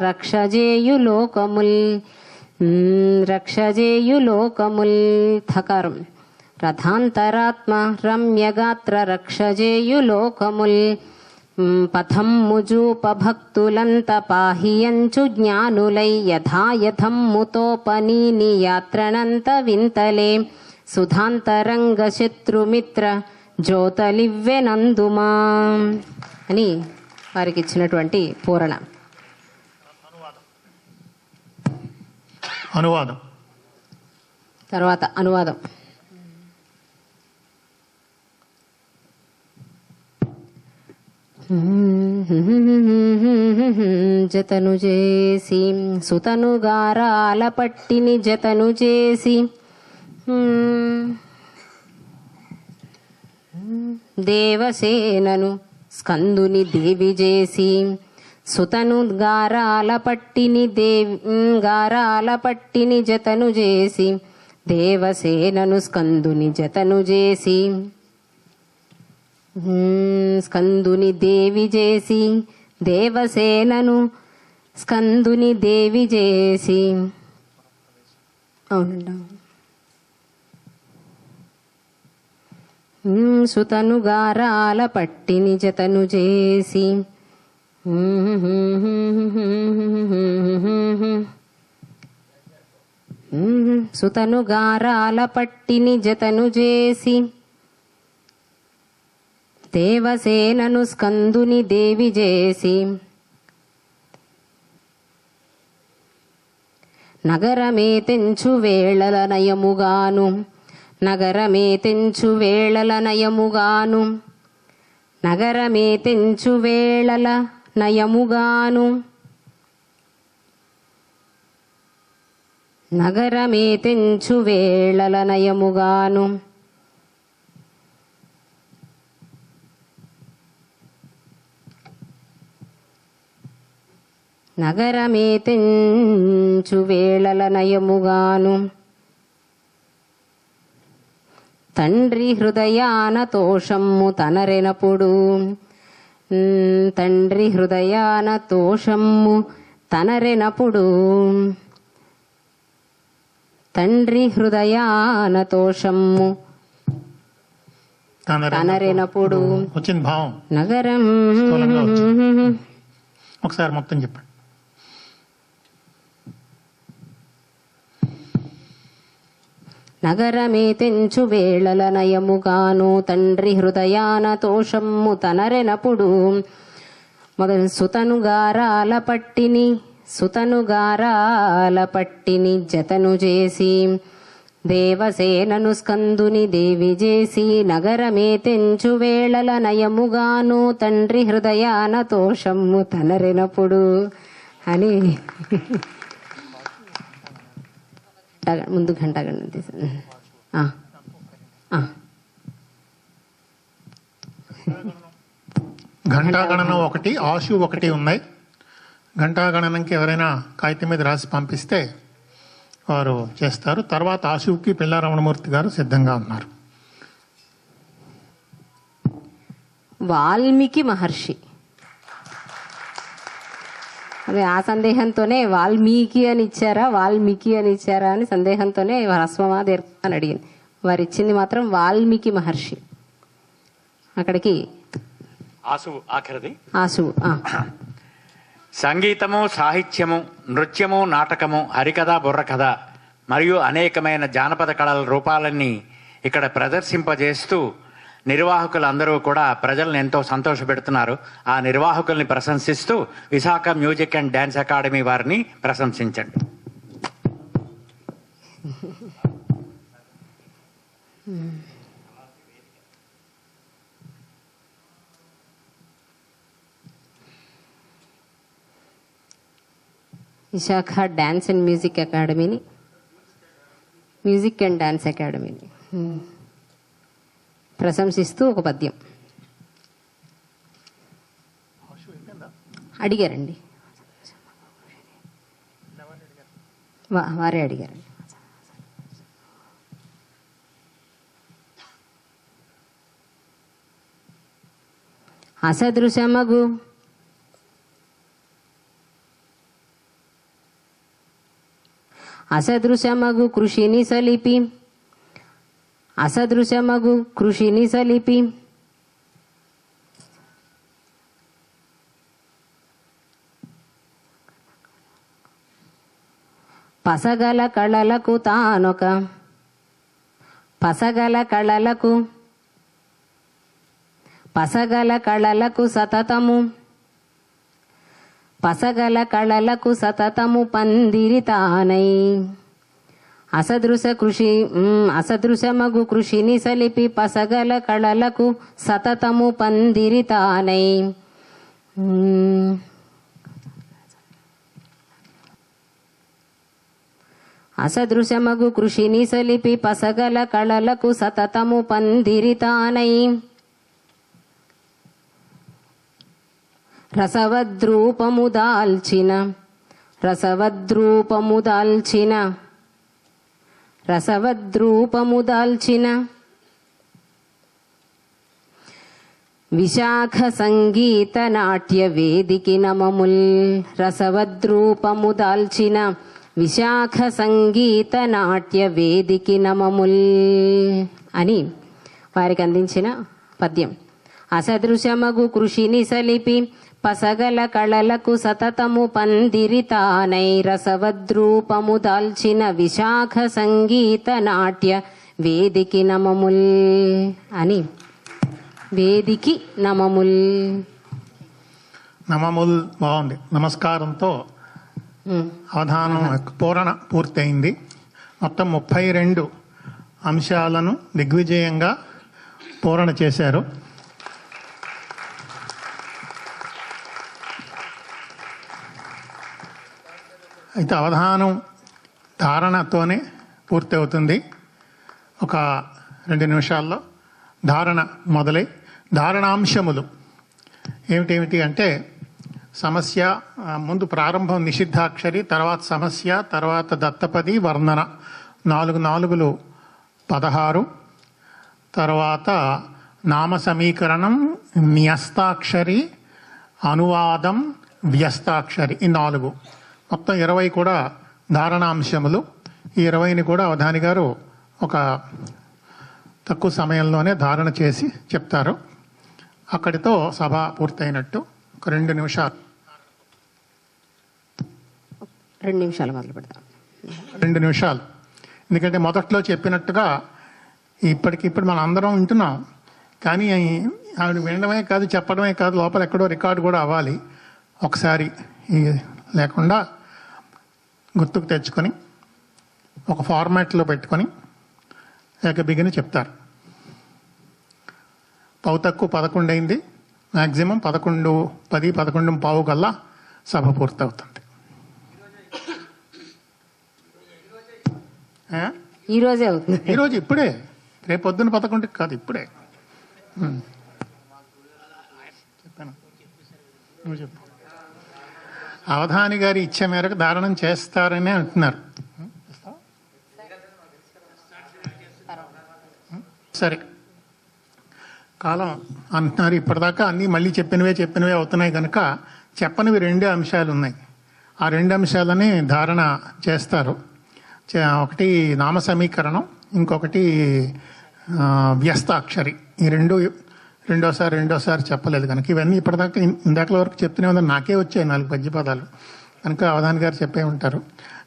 రక్షజేయు లోకముల్ థకారం రథాంతరాత్మ రమ్యగాత్ర రక్షజేయు లోకముల్ పథమ్ము చూప భక్తులంత పాహియంచు జ్ఞానులై యథాయథమ్ముతోపనీని యాత్రనంత వింతలే సుధాంతరంగ శత్రుమిత్ర జ్యోతలివ్వెనందుమా అని వారికి ఇచ్చినటువంటి పూరణ. అనువాదం. తర్వాత అనువాదం. జతను చేసి సుతను గారాల పట్టిని జతను చేసి దేవసేనను స్కందుని దేవి చేసి సుతను గారాల పట్టిని జతను చేసి దేవసేనను స్కందుని జతను చేసి స్కందుని దేవి చేసి దేవసేనను స్కందుని దేవి చేసి అవునండి సుతను గారాల పట్టిని జతను చేసి సుతను గారాల పట్టిని జతను చేసి దేవసేనను స్కందుని దేవి చేసి నగరమే తెంచు వేళల నయముగాను నగరమే తెంచు వేళల నయముగాను నగరమే తెంచు వేళల నయముగాను నగరమే తెంచు వేళల నయముగాను నగరమే తెంచు వేళల నయముగాను తండ్రి హృదయాన తోషమ్ము తనరెనప్పుడు తండ్రి హృదయాన తోషమ్ము తనరెనప్పుడు తండ్రి హృదయాన తోషమ్ము తనరెనప్పుడు వచ్చింది భావం నగరం ఒకసారి మొత్తం చెప్పండి. నగరమే తెంచు వేళల నయముగాను తండ్రి హృదయాన తోషమ్ము తనరెనప్పుడు మొదలు సుతను గారాల పట్టిని జతను చేసి దేవసేనను స్కందుని దేవి చేసి నగరమే తెంచు వేళల నయముగాను తండ్రి హృదయాన తోషమ్ము తనరెనప్పుడు అని ముందు ఘంటాగణం తీసాను. ఘంటాగణనం ఒకటి, ఆశు ఒకటి ఉన్నాయి. ఘంటాగణనంకి ఎవరైనా కాగితం మీద రాసి పంపిస్తే వారు చేస్తారు. తర్వాత ఆశువుకి పిల్లారమణమూర్తి గారు సిద్ధంగా ఉన్నారు. వాల్మీకి మహర్షి, అదే ఆ సందేహంతోనే వాల్మీకి అని ఇచ్చారా అని సందేహంతోనే హ్రస్వమా దీర్ఘ అని అడిగింది. వారు ఇచ్చింది మాత్రం వాల్మీకి మహర్షి. అక్కడికి ఆశువు సంగీతము, సాహిత్యము, నృత్యము, నాటకము, హరికథ, బుర్రకథ మరియు అనేకమైన జానపద కళల రూపాలన్నీ ఇక్కడ ప్రదర్శింపజేస్తూ నిర్వాహకులందరూ కూడా ప్రజలను ఎంతో సంతోషపెడుతున్నారు. ఆ నిర్వాహకుల్ని ప్రశంసిస్తూ Visakha music and dance academy వారిని ప్రశంసించండి. విశాఖ డ్యాన్స్ అండ్ మ్యూజిక్ అకాడమీని ప్రశంసిస్తూ ఒక పద్యం అడిగారండి. వారే అడిగారండి. అసదృశమగు కృషిని సలిపి పసగల కళలకు సతతము పందిరి తానై అసదృశమగు కృషిని సలిపి పసగల కళలకు సతతము పందిరి తానై అసదృశమగు కృషిని సలిపి పసగల కళలకు సతతము పందిరితానై రసవద్రూపము దాల్చిన విశాఖ సంగీత నాట్య వేదికి నమముల్. రసవద్రూపము దాల్చిన విశాఖ సంగీత నాట్య వేదికి నమముల్ అని వారికి అందించిన పద్యం. అసదృశమగు కృషిని సలిపి పసగల కళలకు సతతము పందిరితానై రసవద్రూపము దాల్చిన విశాఖ సంగీత నాట్య వేదికి నమముల్ అని. వేదికి నమముల్. నమముల్ బాగుంది. నమస్కారంతో అవధానం పూరణ పూర్తయింది. మొత్తం 32 అంశాలను దిగ్విజయంగా పూరణ చేశారు. అయితే అవధానం ధారణతోనే పూర్తి అవుతుంది. ఒక 2 నిమిషాల్లో ధారణ మొదలై ధారణాంశములు ఏమిటేమిటి అంటే సమస్య, ముందు ప్రారంభం నిషిద్ధాక్షరి, తర్వాత సమస్య, తర్వాత దత్తపది, వర్ణన, 4 4లు 16, తర్వాత నామ సమీకరణం, న్యస్తాక్షరి, అనువాదం, వ్యస్తాక్షరి, ఈ 4 మొత్తం 20 కూడా ధారణాంశములు. ఈ 20ని కూడా అవధాని గారు ఒక తక్కువ సమయంలోనే ధారణ చేసి చెప్తారు. అక్కడితో సభ పూర్తయినట్టు. ఒక 2 నిమిషాలు మొదలు పెడతాం. 2 నిమిషాలు. ఎందుకంటే మొదట్లో చెప్పినట్టుగా ఇప్పటికిప్పుడు మనం అందరం వింటున్నాం, కానీ ఆవిడ వినడమే కాదు, చెప్పడమే కాదు, లోపల ఎక్కడో రికార్డు కూడా అవ్వాలి. ఒకసారి లేకుండా గుర్తుకు తెచ్చుకొని ఒక ఫార్మాట్లో పెట్టుకొని బిగిని చెప్తారు. తక్కువ 11 అయింది. మ్యాక్సిమం 11:10, 11:15 కల్లా సభ పూర్తవుతుంది. ఈరోజే అవుతుంది. ఈరోజు ఇప్పుడే, రేపు పొద్దున్న 11కి కాదు, ఇప్పుడే చెప్పాను. నువ్వు చెప్పు. అవధాని గారి ఇచ్చ మేరకు ధారణం చేస్తారని అంటున్నారు. సరే, కాలం అంటున్నారు. ఇప్పటిదాకా అన్నీ మళ్ళీ చెప్పినవే అవుతున్నాయి కనుక చెప్పనివి 2 అంశాలు ఉన్నాయి. ఆ 2 అంశాలని ధారణ చేస్తారు. ఒకటి నామ సమీకరణం, ఇంకొకటి వ్యస్తాక్షరి. ఈ 2 రెండోసారి చెప్పలేదు కనుక ఇవన్నీ ఇప్పటిదాకా ఇందాకల వరకు చెప్తూనే ఉందని నాకే వచ్చాయి 4 పద్య పదాలు కనుక అవధాని గారు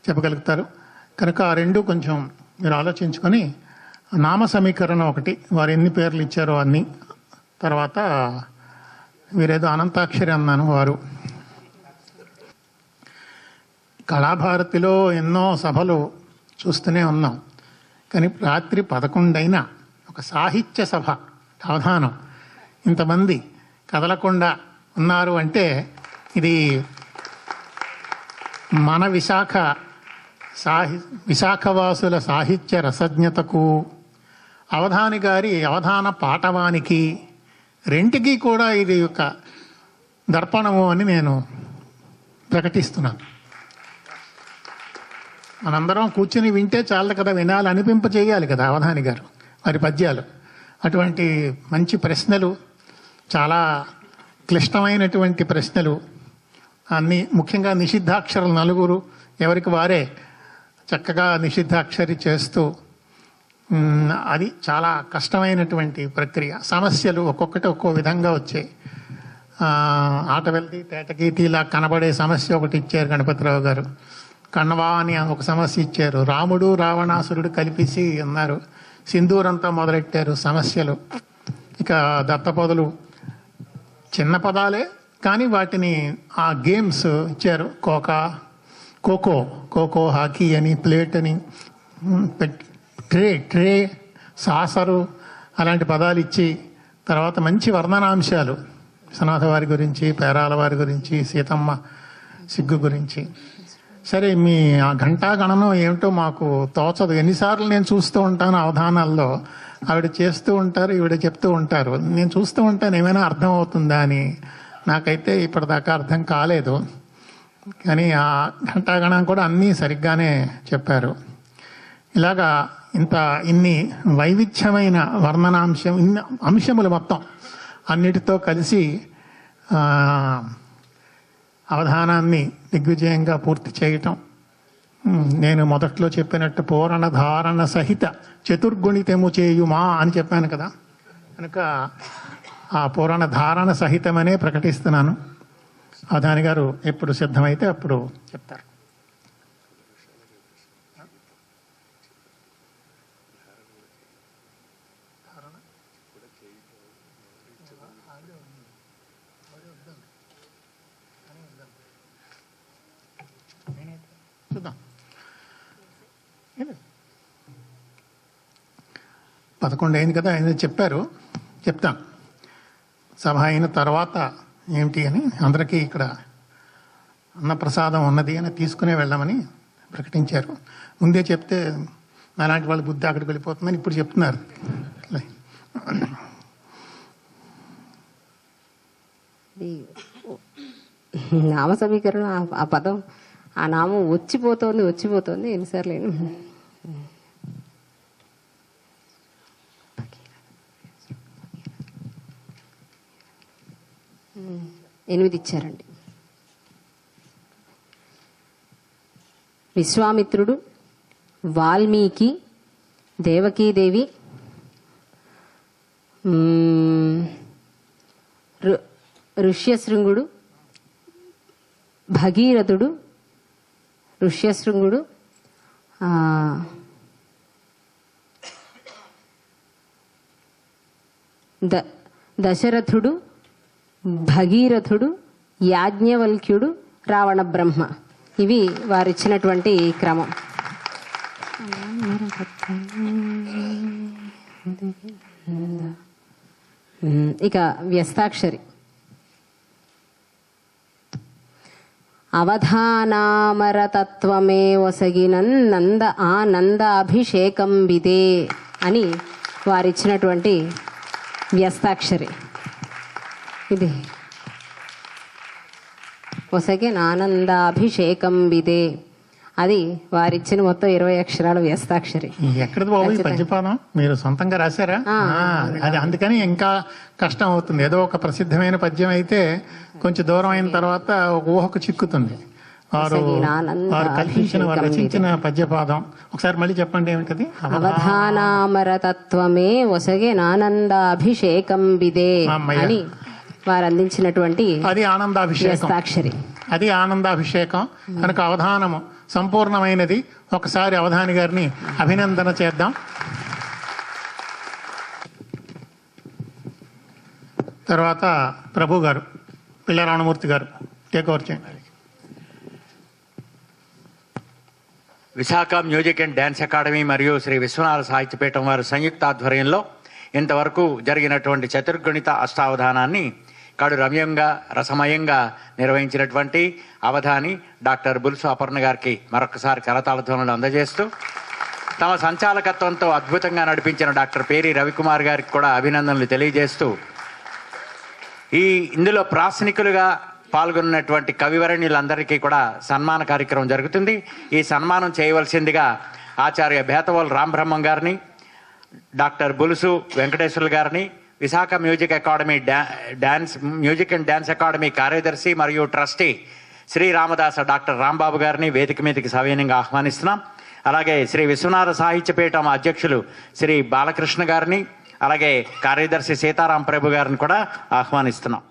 చెప్పగలుగుతారు కనుక ఆ 2 కొంచెం మీరు ఆలోచించుకొని, నామ సమీకరణం ఒకటి, వారు ఎన్ని పేర్లు ఇచ్చారో అన్నీ, తర్వాత వీరేదో అనంతాక్షరి అన్నాను, వారు కళాభారతిలో ఎన్నో సభలు చూస్తూనే ఉన్నాం. కానీ రాత్రి 11 అయినా ఒక సాహిత్య సభ అవధానం ఇంతమంది కదలకుండా ఉన్నారు అంటే ఇది మన విశాఖవాసుల సాహిత్య రసజ్ఞతకు, అవధాని గారి అవధాన పాటవానికి, రెంటికి కూడా ఇది ఒక దర్పణము అని నేను ప్రకటిస్తున్నాను. మనందరం కూర్చుని వింటే చాలు కదా, వినాలి అనిపింప చేయాలి కదా అవధాని గారు వారి పద్యాలు. అటువంటి మంచి ప్రశ్నలు, చాలా క్లిష్టమైనటువంటి ప్రశ్నలు అన్నీ, ముఖ్యంగా నిషిద్ధాక్షరాలు 4 ఎవరికి వారే చక్కగా నిషిద్ధాక్షరి చేస్తూ, అది చాలా కష్టమైనటువంటి ప్రక్రియ. సమస్యలు ఒక్కొక్కటి ఒక్కో విధంగా వచ్చాయి. ఆట వెళ్తి తేటగీతి ఇలా కనబడే సమస్య ఒకటి ఇచ్చారు గణపతిరావు గారు. కణవా అని ఒక సమస్య ఇచ్చారు. రాముడు రావణాసురుడు కలిపేసి అన్నారు. సింధూరంతో మొదలెట్టారు సమస్యలు. ఇక దత్తపదులు చిన్న పదాలే కానీ వాటిని ఆ గేమ్స్ ఇచ్చారు. ఖోఖో, హాకీ అని, ప్లేట్ అని, ట్రే, సాసరు అలాంటి పదాలు ఇచ్చి, తర్వాత మంచి వర్ణనాంశాలు విశ్వనాథ వారి గురించి, పేరాల వారి గురించి, సీతమ్మ సిగ్గు గురించి. సరే, మీ ఆ ఘంటా గణనం ఏమిటో మాకు తోచదు. ఎన్నిసార్లు నేను చూస్తూ ఉంటాను అవధానాల్లో, ఆవిడ చేస్తూ ఉంటారు, ఈవిడ చెప్తూ ఉంటారు. నేను చూస్తూ ఉంటాను ఏమైనా అర్థం అవుతుందా అని. నాకైతే ఇప్పటిదాకా అర్థం కాలేదు. కానీ ఆ ఘంటాగణం కూడా అన్నీ సరిగ్గానే చెప్పారు. ఇలాగా ఇన్ని వైవిధ్యమైన వర్ణనాంశం, ఇన్ని అంశములు మొత్తం అన్నిటితో కలిసి అవధానాన్ని దిగ్విజయంగా పూర్తి చేయటం. నేను మొదట్లో చెప్పినట్టు పూరణ ధారణ సహిత చతుర్గుణితము చేయుమా అని చెప్పాను కదా, కనుక ఆ పూరణ ధారణ సహితమనే ప్రకటిస్తున్నాను. అవధాని గారు ఎప్పుడు సిద్ధమైతే అప్పుడు చెప్తారు. చూద్దాం. 11 అయింది కదా, ఆయన చెప్పారు, చెప్తాం. సభ అయిన తర్వాత ఏమిటి అని, అందరికీ ఇక్కడ అన్నప్రసాదం ఉన్నది అని తీసుకునే వెళ్ళామని ప్రకటించారు. ముందే చెప్తే అలాంటి వాళ్ళ బుద్ధి అక్కడికి వెళ్ళిపోతుందని ఇప్పుడు చెప్తున్నారు. నామ సమీకరణ, ఆ పదం, ఆ నామం వచ్చిపోతోంది ఎన్నిసార్లు. 8 ఇచ్చారండి. విశ్వామిత్రుడు, వాల్మీకి, దేవకీదేవి, ఋష్యశృంగుడు, భగీరథుడు, ఋష్యశృంగుడు, దశరథుడు, భగీరథుడు, యాజ్ఞవల్క్యుడు, రావణ బ్రహ్మ. ఇవి వారిచ్చినటువంటి క్రమం. ఇక వ్యస్తాక్షరి. అవధానామరతత్వమే ఒసగినంద ఆనందాభిషేకం విదే అని వారిచ్చినటువంటి వ్యస్తాక్షరి. ఇది ఒసగిన ఆనందాభిషేకం విదే, అది వారిచ్చిన మొత్తం 20 అక్షరాల వ్యస్తాక్షరి. ఎక్కడది బాబు ఈ పద్యపాదం? మీరు సొంతంగా రాశారా? అది అందుకని ఇంకా కష్టం అవుతుంది. ఏదో ఒక ప్రసిద్ధమైన పద్యం అయితే కొంచెం దూరం అయిన తర్వాత ఒక ఊహకు చిక్కుతుంది. వారు రచించిన పద్యపాదం ఒకసారి మళ్ళీ చెప్పండి, ఏమిటది? అవధానామరతత్వమే ఒసగినానందాభిషేకం విదే అని వారు అందించినటువంటి అది ఆనందాభిషేకం. అది ఆనందాభిషేకం కనుక అవధానము సంపూర్ణమైనది. ఒకసారి అవధాని గారిని అభినందన చేద్దాం. తర్వాత ప్రభు గారు, పిల్లరాణమూర్తి గారు టేక్ ఓవర్ చేయండి. Visakha music and dance academy మరియు శ్రీ విశ్వనాథ సాహిత్యపీఠం వారి సంయుక్త ఆధ్వర్యంలో ఇంతవరకు జరిగినటువంటి చతుర్గణిత అష్టావధానాన్ని కడు రమ్యంగా రసమయంగా నిర్వహించినటువంటి అవధాని డాక్టర్ బుల్సు అపర్ణ గారికి మరొకసారి కరతాళ ధ్వనులు అందజేస్తూ, తమ సంచాలకత్వంతో అద్భుతంగా నడిపించిన డాక్టర్ పేరి రవికుమార్ గారికి కూడా అభినందనలు తెలియజేస్తూ, ఇందులో ప్రాసనికులుగా పాల్గొన్నటువంటి కవివరణ్యులందరికీ కూడా సన్మాన కార్యక్రమం జరుగుతుంది. ఈ సన్మానం చేయవలసిందిగా ఆచార్య బేతవోలు రాంబ్రహ్మం గారిని, డాక్టర్ బులుసు వెంకటేశ్వర్లు గారిని, Visakha music academy music and dance academy కార్యదర్శి మరియు ట్రస్టీ శ్రీ రామదాస డాక్టర్ రాంబాబు గారిని వేదిక మీదకి సవినయంగా ఆహ్వానిస్తున్నాం. అలాగే శ్రీ విశ్వనాథ సాహిత్యపీఠం అధ్యక్షులు శ్రీ బాలకృష్ణ గారిని, అలాగే కార్యదర్శి సీతారాం ప్రభు గారిని కూడా ఆహ్వానిస్తున్నాం.